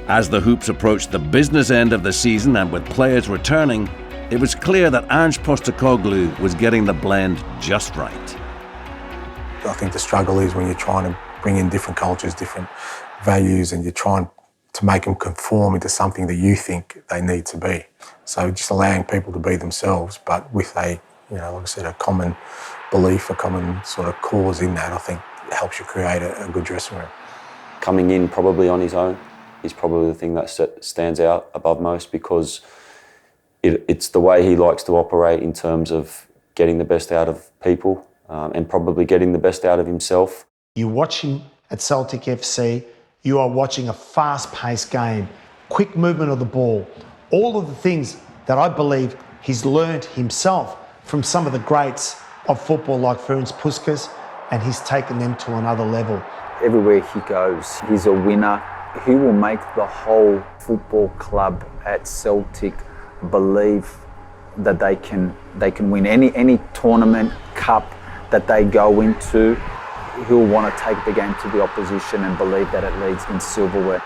As the Hoops approached the business end of the season and with players returning, it was clear that Ange Postecoglou was getting the blend just right. I think the struggle is when you're trying to bring in different cultures, different values, and you're trying to make them conform into something that you think they need to be. So just allowing people to be themselves, but with a, like I said, a common belief, a common sort of cause in that, I think helps you create a good dressing room. Coming in probably on his own is probably the thing that stands out above most, because It's the way he likes to operate in terms of getting the best out of people and probably getting the best out of himself. You watch him at Celtic FC, you are watching a fast-paced game, quick movement of the ball, all of the things that I believe he's learned himself from some of the greats of football like Ferenc Puskas, and he's taken them to another level. Everywhere he goes, he's a winner. He will make the whole football club at Celtic believe that they can win any tournament, cup that they go into. He'll want to take the game to the opposition and believe that it leads in silverware.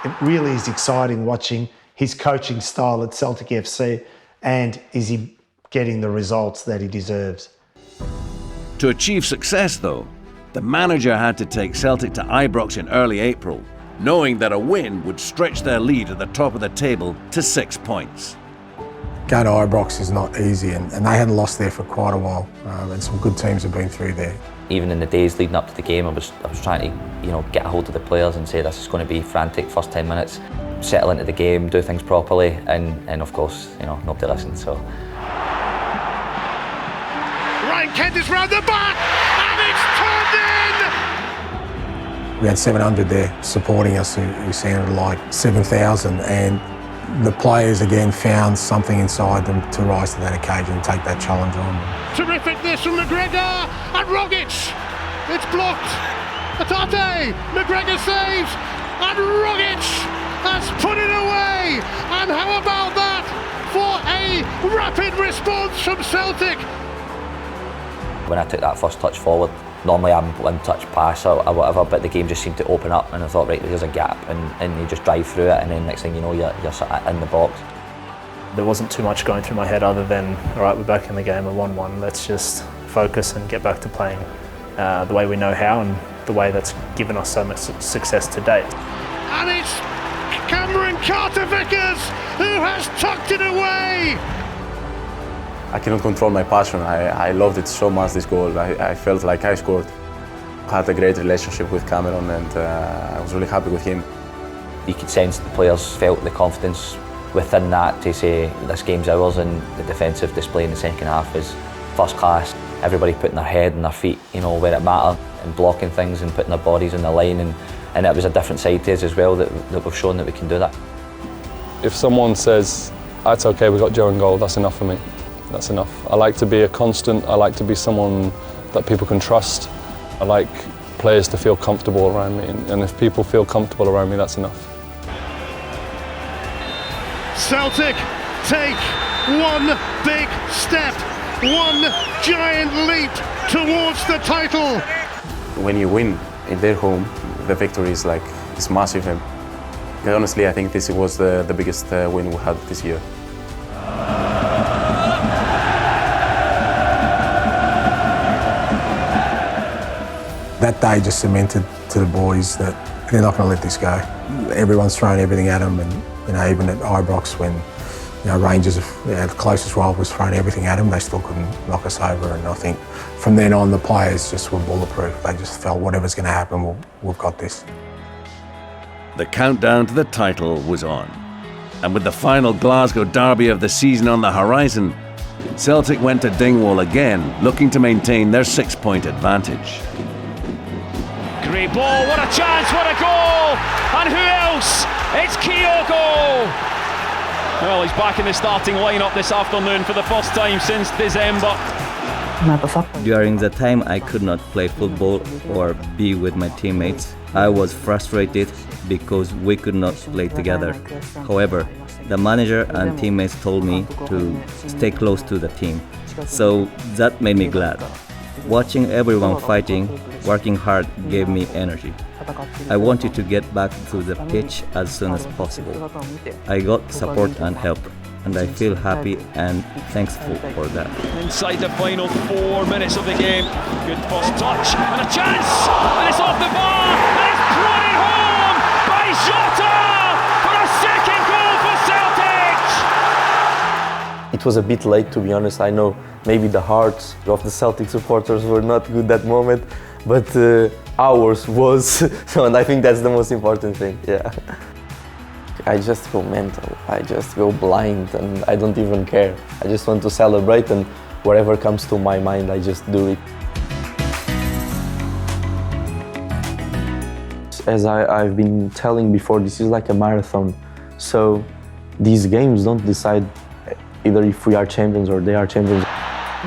It really is exciting watching his coaching style at Celtic FC, and is he getting the results that he deserves. To achieve success, though, the manager had to take Celtic to Ibrox in early April, knowing that a win would stretch their lead at the top of the table to 6 points. Going to Ibrox is not easy, and they hadn't lost there for quite a while, and some good teams have been through there. Even in the days leading up to the game, I was trying to, get a hold of the players and say this is going to be frantic first 10 minutes, settle into the game, do things properly, and of course, nobody listened. So. Ryan Kent is round the back, and it's turned in! We had 700 there supporting us who sounded like 7,000, and the players again found something inside them to rise to that occasion and take that challenge on. Terrific this from McGregor, and Rogic! It's blocked! Atate! McGregor saves, and Rogic has put it away! And how about that for a rapid response from Celtic? When I took that first touch forward, normally I'm one touch pass or whatever, but the game just seemed to open up, and I thought, right, there's a gap, and you just drive through it, and then next thing you know, you're sort of in the box. There wasn't too much going through my head other than, all right, we're back in the game, we're 1-1, let's just focus and get back to playing the way we know how, and the way that's given us so much success to date. And it's Cameron Carter-Vickers who has tucked it away! I cannot control my passion. I loved it so much, this goal. I felt like I scored. I had a great relationship with Cameron, and I was really happy with him. You could sense the players felt the confidence within that to say this game's ours, and the defensive display in the second half was first class. Everybody putting their head and their feet, where it mattered, and blocking things and putting their bodies on the line, and it was a different side to us as well that we've shown that we can do that. If someone says, that's okay, we got Joe in goal, that's enough for me. That's enough. I like to be a constant. I like to be someone that people can trust. I like players to feel comfortable around me, and if people feel comfortable around me, that's enough. Celtic take one big step, one giant leap towards the title. When you win in their home, the victory is it's massive. And honestly, I think this was the biggest win we had this year. That day just cemented to the boys that they're not going to let this go. Everyone's thrown everything at them, and even at Ibrox when Rangers, the closest rival, was throwing everything at them, they still couldn't knock us over. And I think from then on, the players just were bulletproof. They just felt whatever's going to happen, we've got this. The countdown to the title was on, and with the final Glasgow derby of the season on the horizon, Celtic went to Dingwall again, looking to maintain their 6-point advantage. Great ball, what a chance, what a goal! And who else? It's Kyogo! Well, he's back in the starting lineup this afternoon for the first time since December. During the time I could not play football or be with my teammates, I was frustrated because we could not play together. However, the manager and teammates told me to stay close to the team, so that made me glad. Watching everyone fighting, working hard gave me energy. I wanted to get back to the pitch as soon as possible. I got support and help, and I feel happy and thankful for that. Inside the final 4 minutes of the game. Good first touch, and a chance! And it's off the bar, and it's brought home by Jota for a second goal for Celtic! It was a bit late, to be honest. I know maybe the hearts of the Celtic supporters were not good that moment, but ours was, and I think that's the most important thing, yeah. I just go mental, I just go blind, and I don't even care. I just want to celebrate, and whatever comes to my mind, I just do it. As I've been telling before, this is like a marathon. So these games don't decide either if we are champions or they are champions.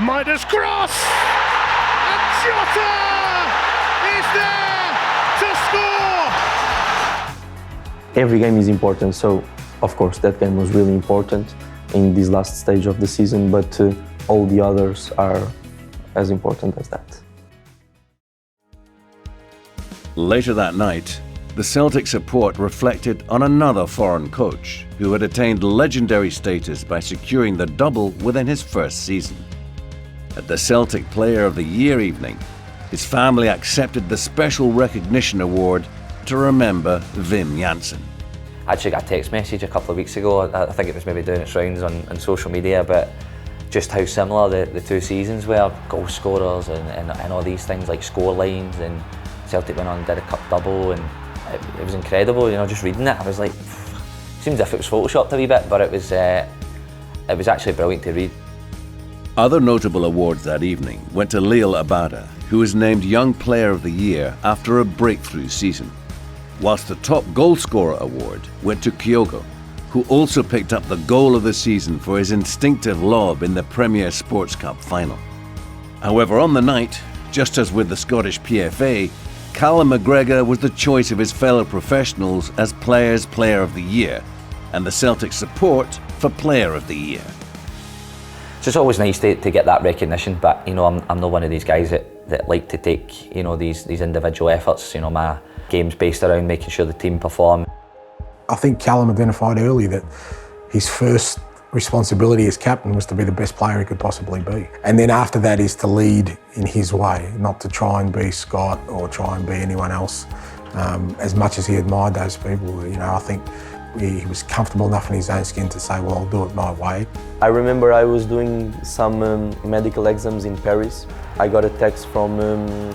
Midas cross! And Jota is there to score! Every game is important, so of course that game was really important in this last stage of the season, but all the others are as important as that. Later that night, the Celtic support reflected on another foreign coach who had attained legendary status by securing the double within his first season. At the Celtic Player of the Year evening, his family accepted the Special Recognition Award to remember Wim Jansen. I actually got a text message a couple of weeks ago, I think it was maybe doing its rounds on social media, but just how similar the two seasons were, goal scorers and all these things like score lines, and Celtic went on and did a cup double, and it was incredible, you know, just reading it. I was like, seems as if it was photoshopped a wee bit, but it was actually brilliant to read. Other notable awards that evening went to Lille Abada, who was named Young Player of the Year after a breakthrough season, whilst the top goal scorer award went to Kyogo, who also picked up the goal of the season for his instinctive lob in the Premier Sports Cup final. However, on the night, just as with the Scottish PFA, Callum McGregor was the choice of his fellow professionals as Players' Player of the Year, and the Celtic support for Player of the Year. So it's always nice to get that recognition, but you know, I'm not one of these guys that like to take, you know, these individual efforts. You know, my game's based around making sure the team perform. I think Callum identified early that his first responsibility as captain was to be the best player he could possibly be. And then after that is to lead in his way, not to try and be Scott or try and be anyone else. As much as he admired those people, you know, I think he was comfortable enough in his own skin to say, well, I'll do it my way. I remember I was doing some medical exams in Paris. I got a text from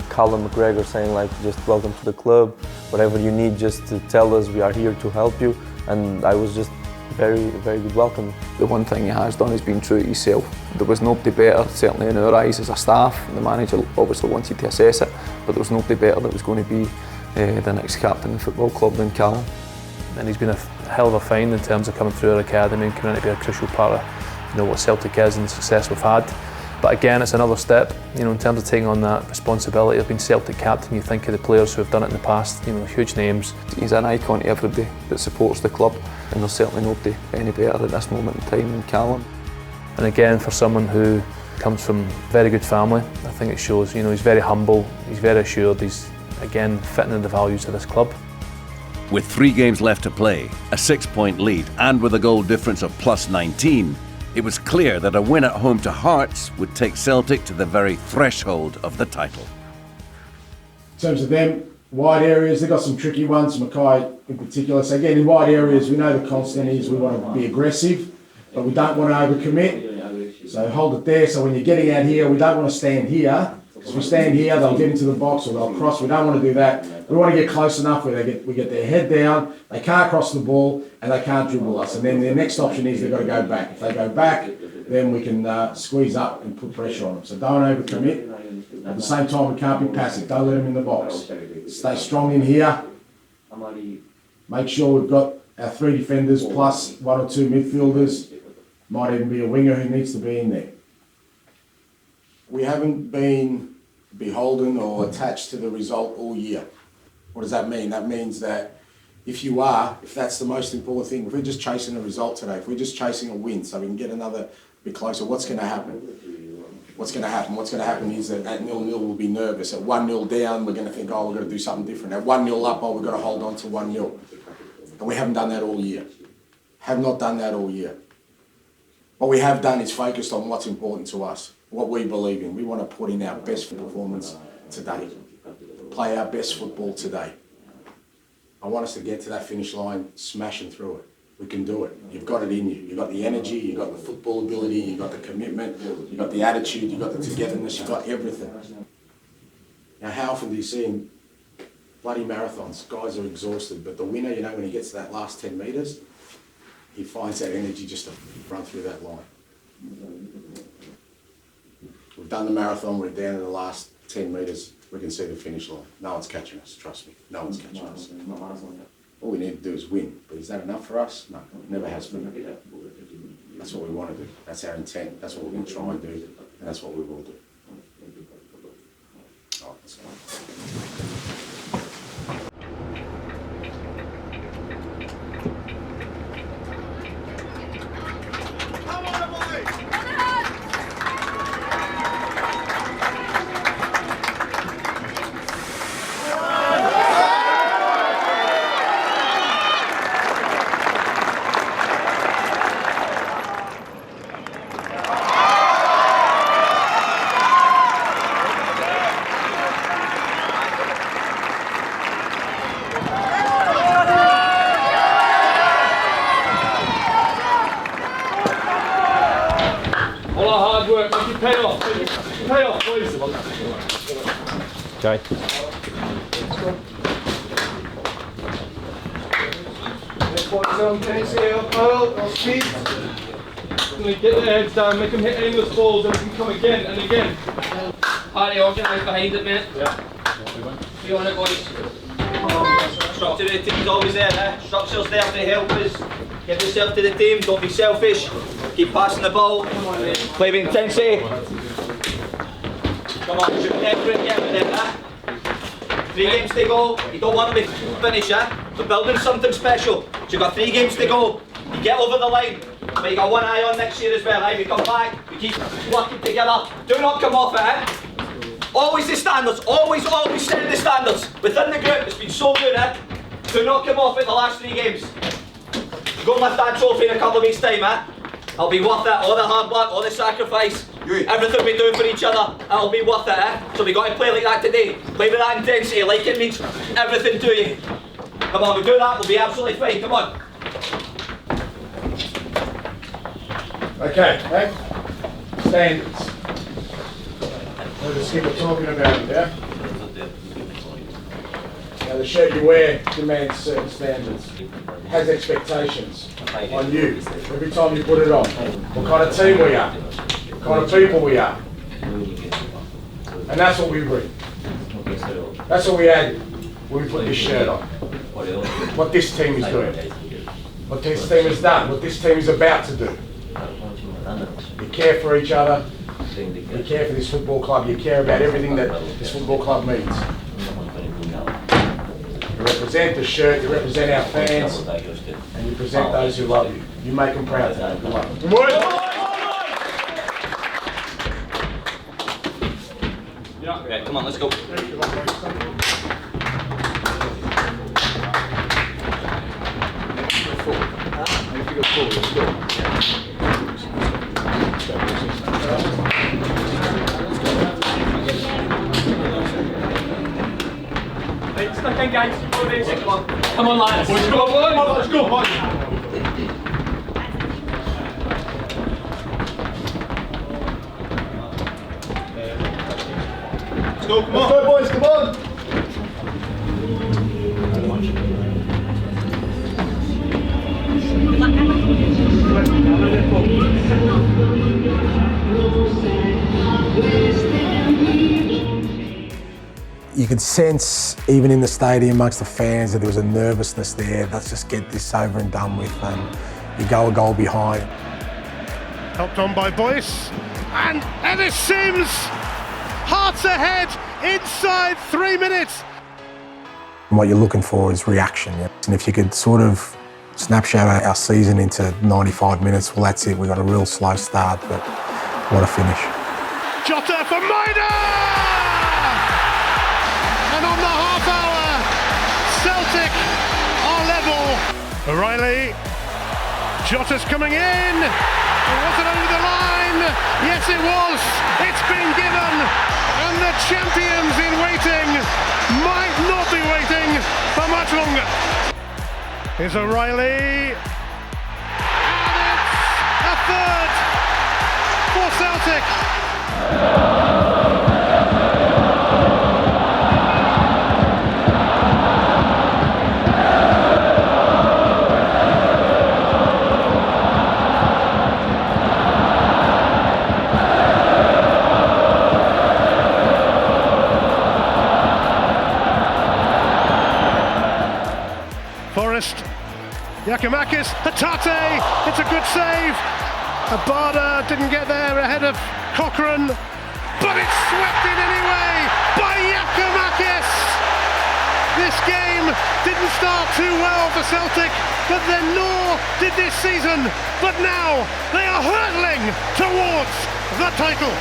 Callum McGregor saying like, just welcome to the club, whatever you need, just to tell us, we are here to help you. And I was just very, very good welcome. The one thing he has done is been true to himself. There was nobody better, certainly in our eyes as a staff. The manager obviously wanted to assess it, but there was nobody better that was going to be the next captain of the football club than Callum. And he's been a hell of a find in terms of coming through our academy and coming in to be a crucial part of, you know, what Celtic is and the success we've had. But again, it's another step, you know, in terms of taking on that responsibility of being Celtic captain. You think of the players who have done it in the past, you know, huge names. He's an icon to everybody that supports the club, and there's certainly nobody any better at this moment in time than Callum. And again, for someone who comes from a very good family, I think it shows, you know, he's very humble, he's very assured, he's, again, fitting in the values of this club. With 3 games left to play, a 6-point lead, and with a goal difference of +19, it was clear that a win at home to Hearts would take Celtic to the very threshold of the title. In terms of them, wide areas, they've got some tricky ones, Mackay in particular. So again, in wide areas, we know the constant is we want to be aggressive, but we don't want to overcommit. So hold it there. So when you're getting out here, we don't want to stand here. Because if we stand here, they'll get into the box or they'll cross. We don't want to do that. We want to get close enough where we get their head down, they can't cross the ball, and they can't dribble us. And then their next option is they've got to go back. If they go back, then we can squeeze up and put pressure on them. So don't overcommit. At the same time, we can't be passive. Don't let them in the box. Stay strong in here. Make sure we've got our 3 defenders plus 1 or 2 midfielders. Might even be a winger who needs to be in there. We haven't been beholden or attached to the result all year. What does that mean? That means that if that's the most important thing, if we're just chasing a result today, if we're just chasing a win so we can get another bit closer, what's going to happen? What's going to happen? What's going to happen is that at 0-0 we'll be nervous. At 1-0 down, we're going to think, oh, we've got to do something different. At 1-0 up, oh, we've got to hold on to 1-0. And we haven't done that all year. Have not done that all year. What we have done is focused on what's important to us, what we believe in. We want to put in our best performance today, play our best football today. I want us to get to that finish line smashing through it. We can do it. You've got it in you. You've got the energy, you've got the football ability, you've got the commitment, you've got the attitude, you've got the togetherness, you've got everything. Now, how often do you see in bloody marathons, guys are exhausted, but the winner, you know, when he gets to that last 10 metres, he finds that energy just to run through that line. We've done the marathon, we're down in the last 10 metres, we can see the finish line. No one's catching us, trust me, no one's catching us. All we need to do is win, but is that enough for us? No, it never has been. That's what we want to do, that's our intent, that's what we're going to try and do, and that's what we will do. All right, let's go. Okay. Get their heads down, make them hit aimless balls, and they can come again and again. Hardy, organise behind it, mate. Yeah. Be on it, boys. Structure of the team's always there, eh? Structure's there to help us. Give yourself to the team, don't be selfish. Keep passing the ball. Play with intensity. Come on, shoot every game with them, eh? 3 games to go. You don't want to be finished, eh? We're building something special. So you've got 3 games to go. You get over the line. But you got one eye on next year as well, eh? We come back, we keep working together. Do not come off it, eh? Always the standards, always set the standards. Within the group, it's been so good, eh? Do not come off it the last 3 games. You go and lift that trophy in a couple of weeks' time, eh? It'll be worth it, all the hard work, all the sacrifice, everything we do for each other, it'll be worth it, eh? So we got to play like that today. Play with that intensity, like it means everything to you. Come on, we do that, we'll be absolutely fine, come on. Okay, hey? Standards. Let's keep talking about it, yeah? Now the shirt you wear demands certain standards. It has expectations on you every time you put it on. What kind of team we are, what kind of people we are. And that's what we bring. That's what we add when we put this shirt on. What this team is doing. What this team has done. What this team is about to do. You care for each other. You care for this football club. You care about everything that this football club means. You represent the shirt, you represent our fans, and you present those who love you. You make them proud today. Good luck. Yeah, come on, let's go. Stuck in, guys. Come on, lads. Let's go, let's go. Let's go, come on. Let's go, boys, come on. You could sense, even in the stadium amongst the fans, that there was a nervousness there. Let's just get this over and done with, and you go a goal behind. Helped on by Boyce, and Ellis Sims, hearts ahead, inside 3 minutes. And what you're looking for is reaction. Yeah? And if you could sort of snapshot our season into 95 minutes, well, that's it. We got a real slow start, but what a finish. Jota for Maida! And on the half hour, Celtic are level. O'Reilly, Jota's coming in. Was it over the line? Yes, it was. It's been given. And the champions in waiting might not be waiting for much longer. Here's O'Reilly. And it's a third for Celtic. Giakoumakis, Hatate, it's a good save. Abada didn't get there ahead of Cochrane, but it's swept in anyway by Giakoumakis. This game didn't start too well for Celtic, but then nor did this season. But now they are hurtling towards the title.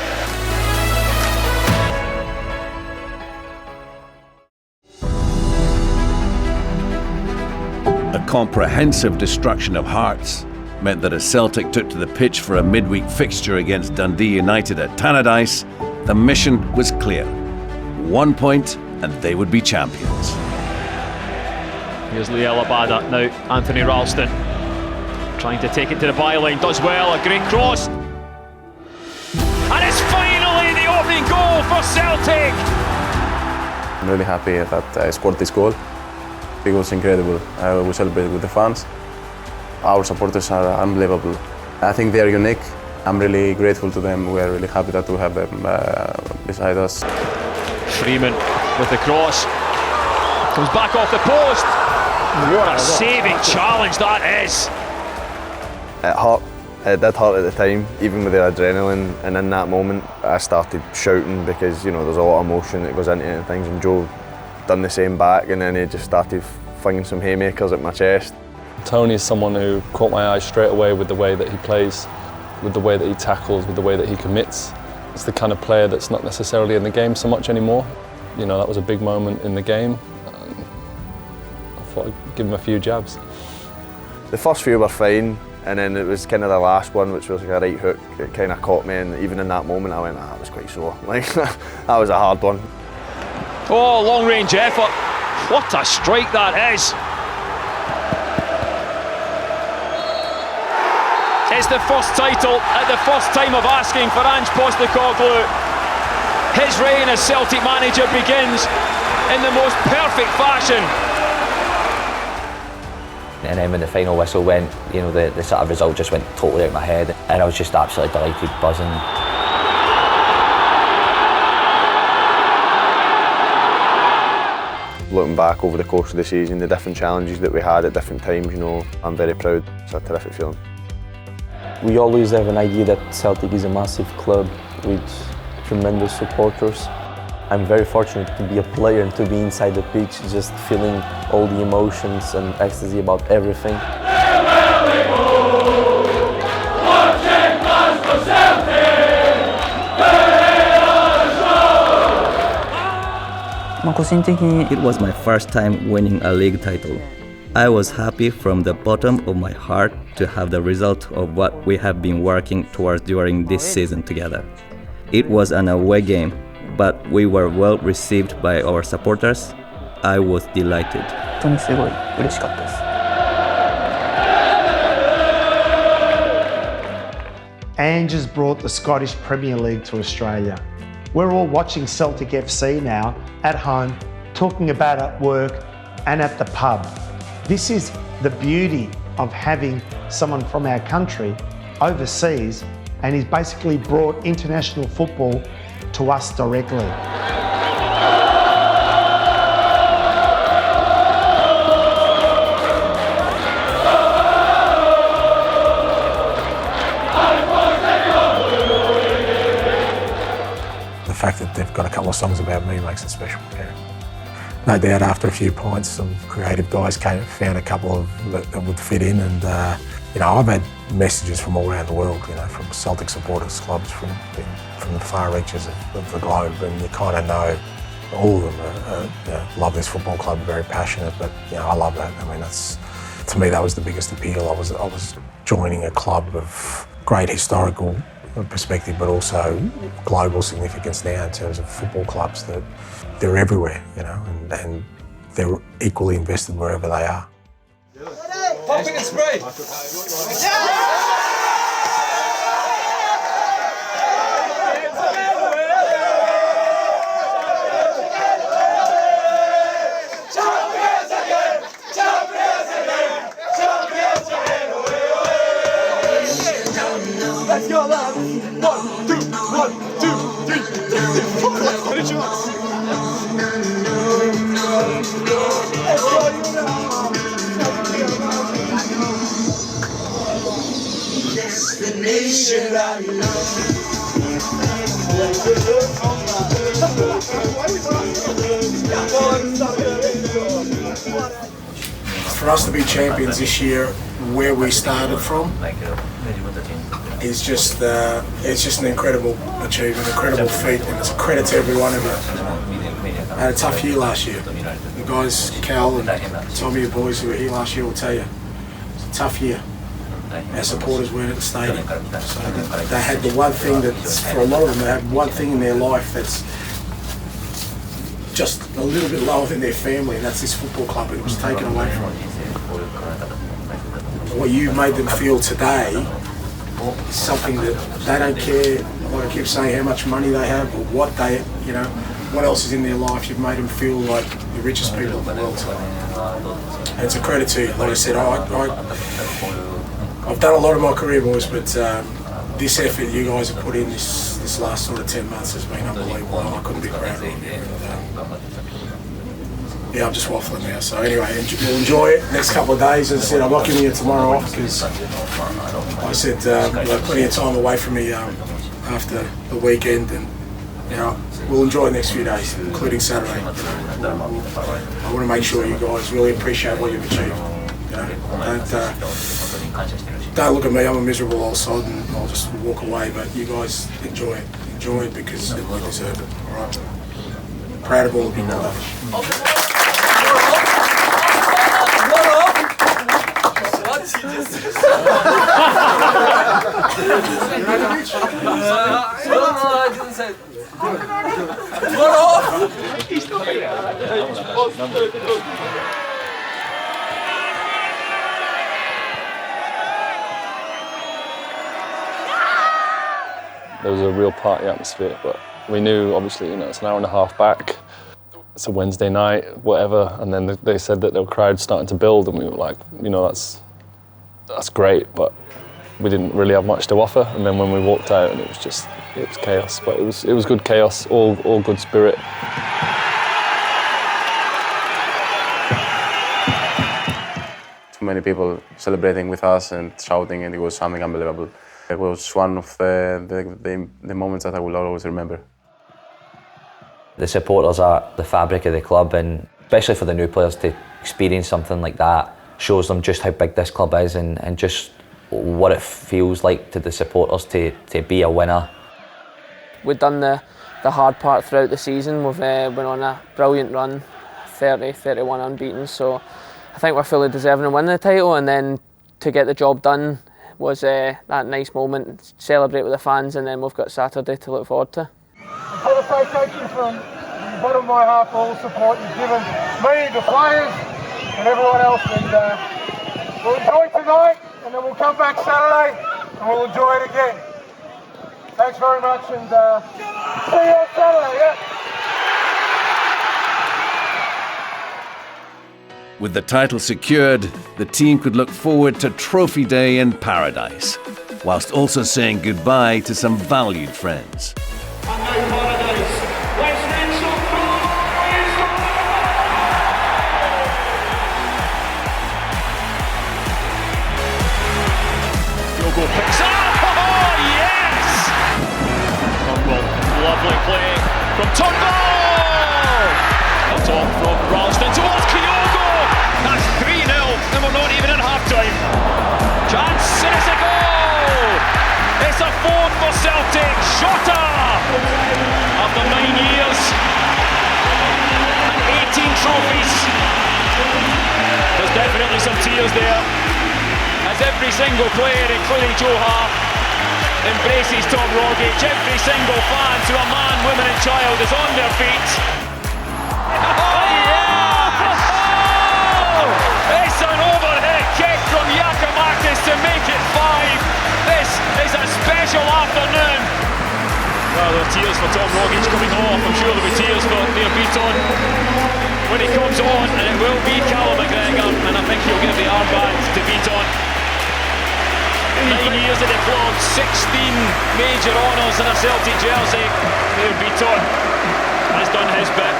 A comprehensive destruction of hearts meant that as Celtic took to the pitch for a midweek fixture against Dundee United at Tannadice, the mission was clear. 1 point and they would be champions. Here's Liel Abada, now Anthony Ralston trying to take it to the byline, does well, a great cross. And it's finally the opening goal for Celtic! I'm really happy that I scored this goal. It was incredible. We celebrated with the fans. Our supporters are unbelievable. I think they are unique. I'm really grateful to them. We are really happy that we have them beside us. Freeman with the cross. Comes back off the post. What a saving challenge that is. It hurt. It did hurt at the time, even with the adrenaline. And in that moment, I started shouting because, you know, there's a lot of emotion that goes into it and things. And Joe done the same back, and then he just started flinging some haymakers at my chest. Tony is someone who caught my eye straight away with the way that he plays, with the way that he tackles, with the way that he commits. It's the kind of player that's not necessarily in the game so much anymore. You know, that was a big moment in the game. I thought I'd give him a few jabs. The first few were fine, and then it was kind of the last one, which was like a right hook. It kind of caught me, and even in that moment I went, that was quite sore. Like, that was a hard one. Oh, long range effort. What a strike that is. It's the first title at the first time of asking for Ange Postecoglou. His reign as Celtic manager begins in the most perfect fashion. And then when the final whistle went, you know, the sort of result just went totally out of my head, and I was just absolutely delighted, buzzing. Looking back over the course of the season, the different challenges that we had at different times, you know, I'm very proud. It's a terrific feeling. We always have an idea that Celtic is a massive club with tremendous supporters. I'm very fortunate to be a player and to be inside the pitch, just feeling all the emotions and ecstasy about everything. It was my first time winning a league title. I was happy from the bottom of my heart to have the result of what we have been working towards during this season together. It was an away game, but we were well received by our supporters. I was delighted. Ange has brought the Scottish Premier League to Australia. We're all watching Celtic FC now, at home, talking about it at work and at the pub. This is the beauty of having someone from our country overseas, and he's basically brought international football to us directly. The fact that they've got a couple of songs about me makes it special. Yeah. No doubt after a few pints, some creative guys found a couple of that would fit in, and you know, I've had messages from all around the world, you know, from Celtic supporters clubs from the far reaches of the globe, and you kind of know all of them you know, love this football club, very passionate, but you know, I love that. I mean, to me that was the biggest appeal. I was joining a club of great historical perspective, but also global significance now in terms of football clubs, that they're everywhere, you know, and they're equally invested wherever they are. Popping and spray! Let's go, lads! 1, 2, 1, 2, 3, 4. Finish us! Let's go, you know! For us to be champions this year, where we started from, is just it's just an incredible achievement, incredible feat, and it's a credit to every one of you. I had a tough year last year. The guys, Cal and Tommy, the boys who were here last year will tell you, it's a tough year. Our supporters weren't at the stadium. So they had the one thing that's, for a lot of them, they had one thing in their life that's just a little bit lower than their family, and that's this football club. It was taken away from them. What you made them feel today is something that they don't care. Like I keep saying, how much money they have or what they, you know, what else is in their life. You've made them feel like the richest people in the world. And it's a credit to you. Like I said, I've done a lot of my career, boys, but this effort you guys have put in this last sort of 10 months has been unbelievable. I couldn't be prouder of you. Yeah, I'm just waffling now. So anyway, we'll enjoy it next couple of days. As I said, I'm not giving you tomorrow off because I said you'll have plenty of time away from me after the weekend, and you know we'll enjoy the next few days, including Saturday. I want to make sure you guys really appreciate what you've achieved. You know, don't look at me. I'm a miserable old sod, and I'll just walk away. But you guys enjoy it because you deserve it. All right. Proud of all of you. There was a real party atmosphere, but we knew, obviously, you know, it's an hour and a half back. It's a Wednesday night, whatever, and then they said that the crowd's starting to build, and we were like, you know, that's great, but we didn't really have much to offer. And then when we walked out, and it was chaos, but it was good chaos, all good spirit. Too many people celebrating with us and shouting, and it was something unbelievable. It was one of the moments that I will always remember. The supporters are the fabric of the club, and especially for the new players to experience something like that shows them just how big this club is and just what it feels like to the supporters to be a winner. We've done the hard part throughout the season. We've been on a brilliant run, 30-31 unbeaten, so I think we're fully deserving of winning the title, and then to get the job done was that nice moment, celebrate with the fans, and then we've got Saturday to look forward to. I want to say thank you from the bottom of my heart for all the support you've given me, the players, and everyone else. And we'll enjoy tonight, and then we'll come back Saturday, and we'll enjoy it again. Thanks very much, and see you on Saturday. Yeah. With the title secured, the team could look forward to Trophy Day in paradise, whilst also saying goodbye to some valued friends. Diogo picks up! Oh, yes! Turnbull, lovely play from Turnbull! A top from Ralston towards Kyogo! That's 3-0, and we're not even in half-time. Chance, and it's a goal! It's a fourth for Celtic, Shota! After 9 years and 18 trophies. There's definitely some tears there. As every single player, including Joe Hart, embraces Tom Rogic, every single fan, to a man, woman and child, is on their feet. Oh yes! Oh! It's an overhead kick from Giakoumakis to make it 5. This is a special afternoon. Well, there are tears for Tom Rogic coming off. I'm sure there'll be tears for Nir Bitton when he comes on, and it will be Callum McGregor, and I think he'll give the armband to Bitton. 9 years at the club, 16 major honours in a Celtic jersey. Nir Bitton has done his bit.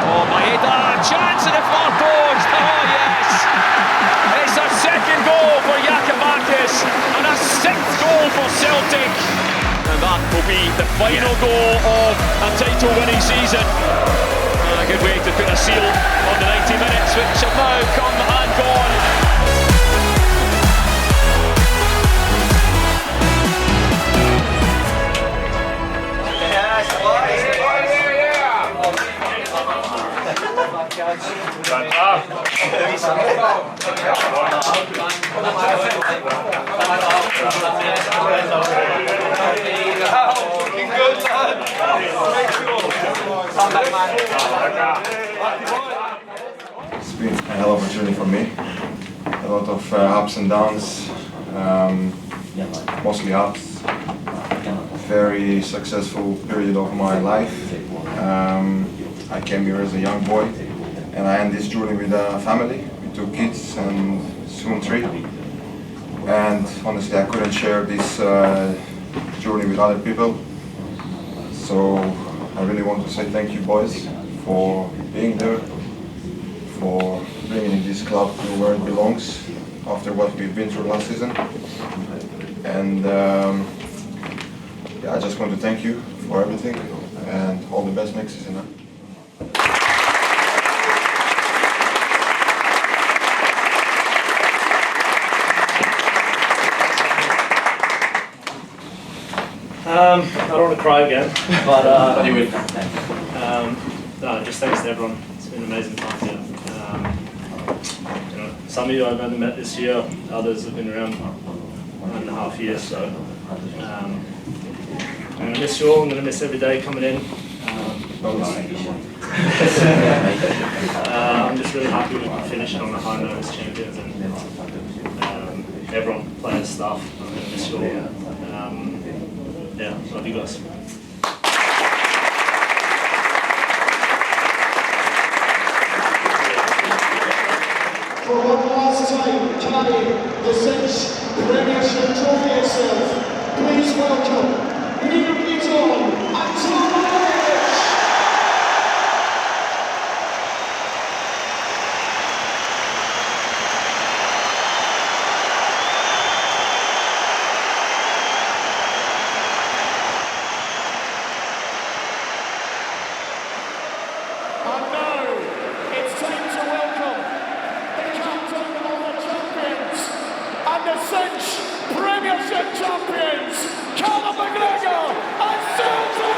Oh, Maeda, chance at the far post. Oh yes, it's a second goal for Giakoumakis, and a Celtic. And that will be the final goal of a title-winning season. A good way to put a seal on the 90 minutes, which have now come and gone. It's been a hell of a journey for me. A lot of ups and downs, mostly ups. Very successful period of my life. I came here as a young boy, and I end this journey with a family, with 2 kids and soon 3. And honestly, I couldn't share this journey with other people. So I really want to say thank you, boys, for being there, for bringing this club to where it belongs after what we've been through last season. And I just want to thank you for everything and all the best next season. I don't want to cry again, but you will. No, just thanks to everyone. It's been an amazing time here. Some of you I've only met this year, others have been around 1.5 years. So I'm going to miss you all. I'm going to miss every day coming in. I'm just really happy we finished on the high note as champions, and everyone, players, staff. I'm going to miss you all. Love you guys. For one last time, carrying the Cinch Premiership Trophy itself, please welcome Neil Beaton and Tom Lynch. And now, it's time to welcome the captain of the champions and the Cinch Premiership champions, Callum McGregor and Celtic!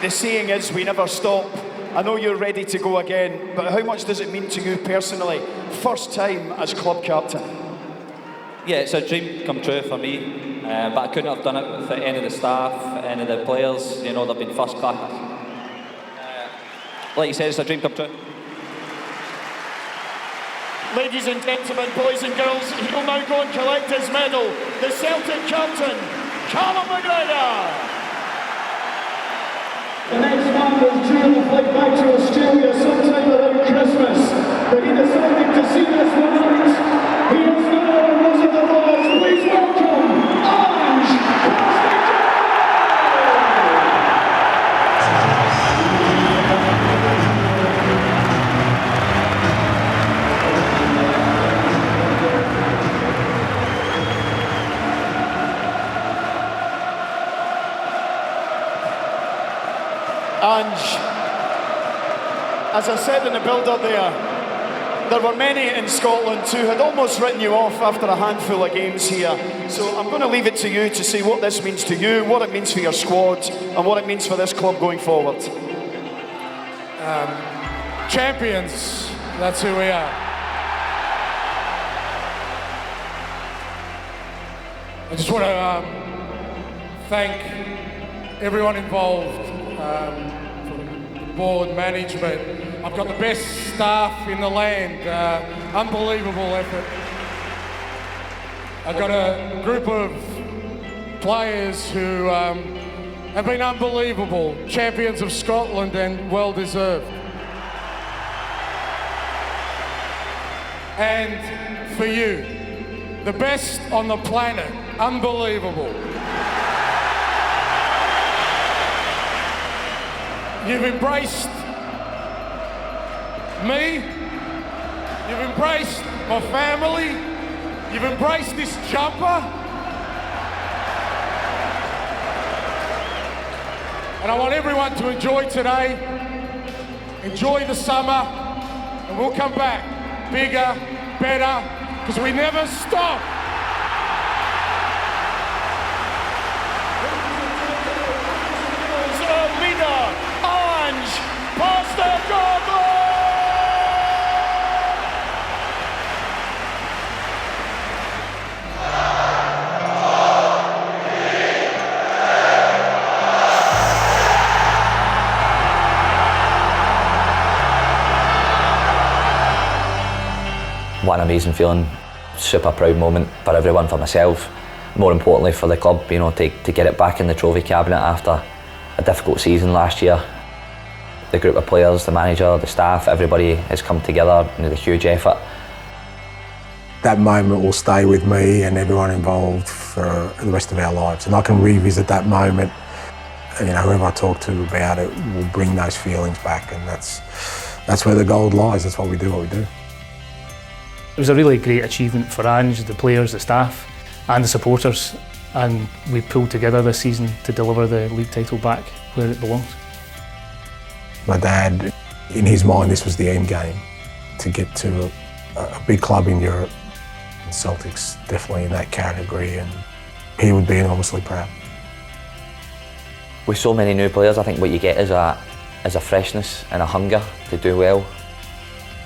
The saying is, we never stop. I know you're ready to go again, but how much does it mean to you personally? First time as club captain. Yeah, it's a dream come true for me, but I couldn't have done it without any of the staff, any of the players. You know, they've been first class. Like you said, it's a dream come true. Ladies and gentlemen, boys and girls, he'll now go and collect his medal. The Celtic captain, Callum McGregor. The next man was due on the flight back to Australia sometime around Christmas, but he decided to see this one out. He is now a Wizard of Oz. Please welcome Ange. Ange, as I said in the build-up there were many in Scotland who had almost written you off after a handful of games here. So I'm going to leave it to you to see what this means to you, what it means for your squad, and what it means for this club going forward. Champions, that's who we are. I just want to thank everyone involved, from the board, management. I've got the best staff in the land, unbelievable effort. I've got a group of players who have been unbelievable, champions of Scotland and well deserved. And for you, the best on the planet, unbelievable. You've embraced me, you've embraced my family, you've embraced this jumper, and I want everyone to enjoy today, enjoy the summer, and we'll come back bigger, better, because we never stop. Ange Postecoglou! What an amazing feeling, super proud moment for everyone, for myself, more importantly for the club, you know, to get it back in the trophy cabinet after a difficult season last year. The group of players, the manager, the staff, everybody has come together in a huge effort. That moment will stay with me and everyone involved for the rest of our lives, and I can revisit that moment. You know, whoever I talk to about it will bring those feelings back, and that's where the gold lies. That's why we do what we do. It was a really great achievement for Ange, the players, the staff and the supporters, and we pulled together this season to deliver the league title back where it belongs. My dad, in his mind, this was the end game, to get to a big club in Europe. And Celtic's definitely in that category, and he would be enormously proud. With so many new players, I think what you get is a freshness and a hunger to do well.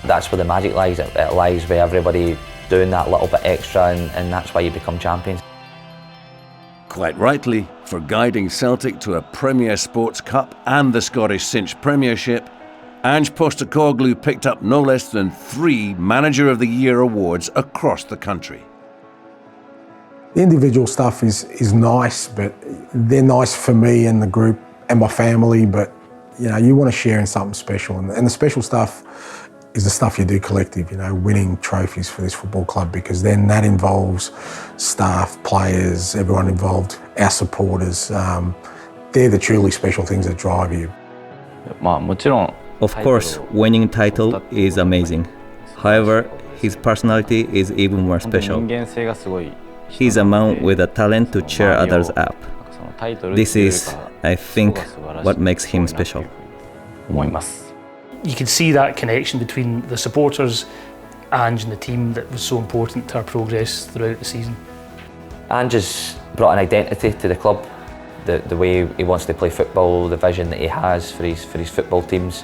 That's where the magic lies. It lies with everybody doing that little bit extra, and that's why you become champions. Quite rightly, for guiding Celtic to a Premier Sports Cup and the Scottish Cinch Premiership, Ange Postecoglou picked up no less than 3 Manager of the Year awards across the country. The individual stuff is nice, but they're nice for me and the group and my family, but you know, you want to share in something special, and the special stuff is the stuff you do collective, you know, winning trophies for this football club, because then that involves staff, players, everyone involved, our supporters. They're the truly special things that drive you. Of course, winning title is amazing. However, his personality is even more special. He's a man with a talent to cheer others up. This is, I think, what makes him special. You could see that connection between the supporters, Ange and the team, that was so important to our progress throughout the season. Ange has brought an identity to the club, the way he wants to play football, the vision that he has for his football teams,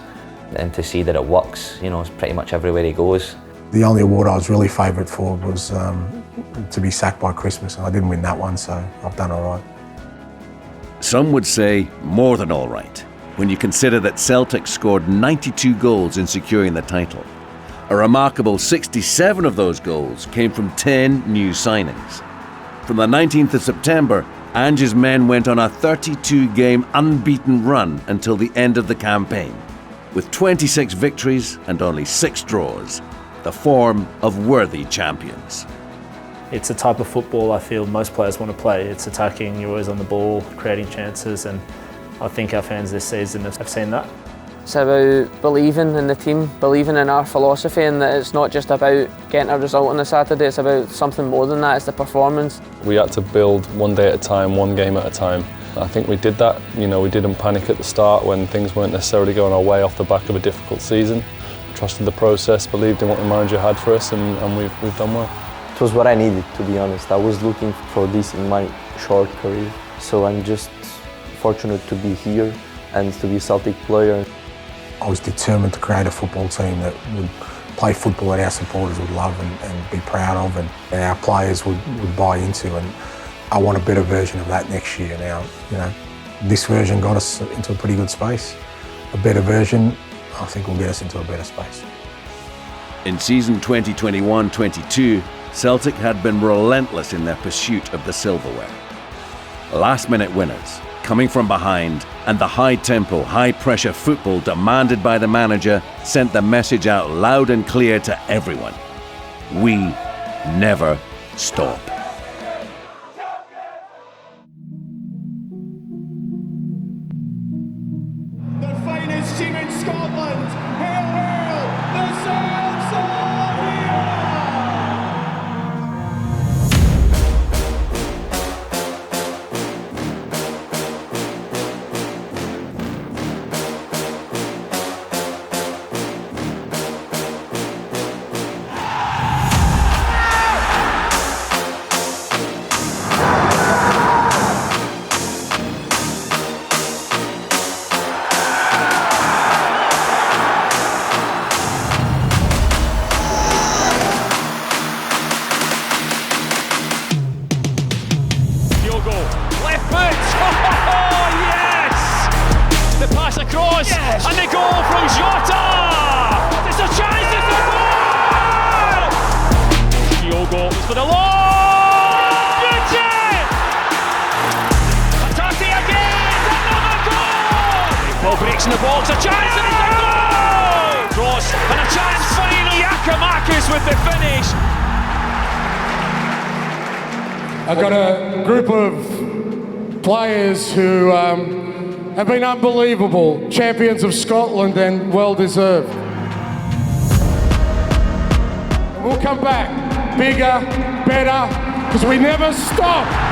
and to see that it works, you know, pretty much everywhere he goes. The only award I was really favourite for was to be sacked by Christmas, and I didn't win that one, so I've done all right. Some would say more than all right, when you consider that Celtic scored 92 goals in securing the title. A remarkable 67 of those goals came from 10 new signings. From the 19th of September, Ange's men went on a 32-game unbeaten run until the end of the campaign, with 26 victories and only 6 draws, the form of worthy champions. It's a type of football I feel most players want to play. It's attacking, you're always on the ball, creating chances, and I think our fans this season have seen that. It's about believing in the team, believing in our philosophy, and that it's not just about getting a result on a Saturday, it's about something more than that, it's the performance. We had to build one day at a time, one game at a time. I think we did that. You know, we didn't panic at the start when things weren't necessarily going our way off the back of a difficult season. Trusted the process, believed in what the manager had for us, and we've done well. It was what I needed, to be honest. I was looking for this in my short career, so I'm just fortunate to be here and to be a Celtic player. I was determined to create a football team that would play football that our supporters would love and be proud of, and our players would buy into, and I want a better version of that next year. Now, you know, this version got us into a pretty good space. A better version, I think, will get us into a better space. In season 2021-22, Celtic had been relentless in their pursuit of the silverware. Last-minute winners, coming from behind, and the high-tempo, high-pressure football demanded by the manager sent the message out loud and clear to everyone. We never stop. team in Scotland. Hail, hail, the Saints are here! Across, yes! And the goal from Jota! It's a chance, it's a goal! Kyogo is for the long! Beauty! Atati again, another goal! Ball breaks in the box, a chance and it's a goal! Cross and a chance finally, Giakoumakis with the finish. I've got a group of players who have been unbelievable, champions of Scotland and well deserved. We'll come back bigger, better, because we never stop.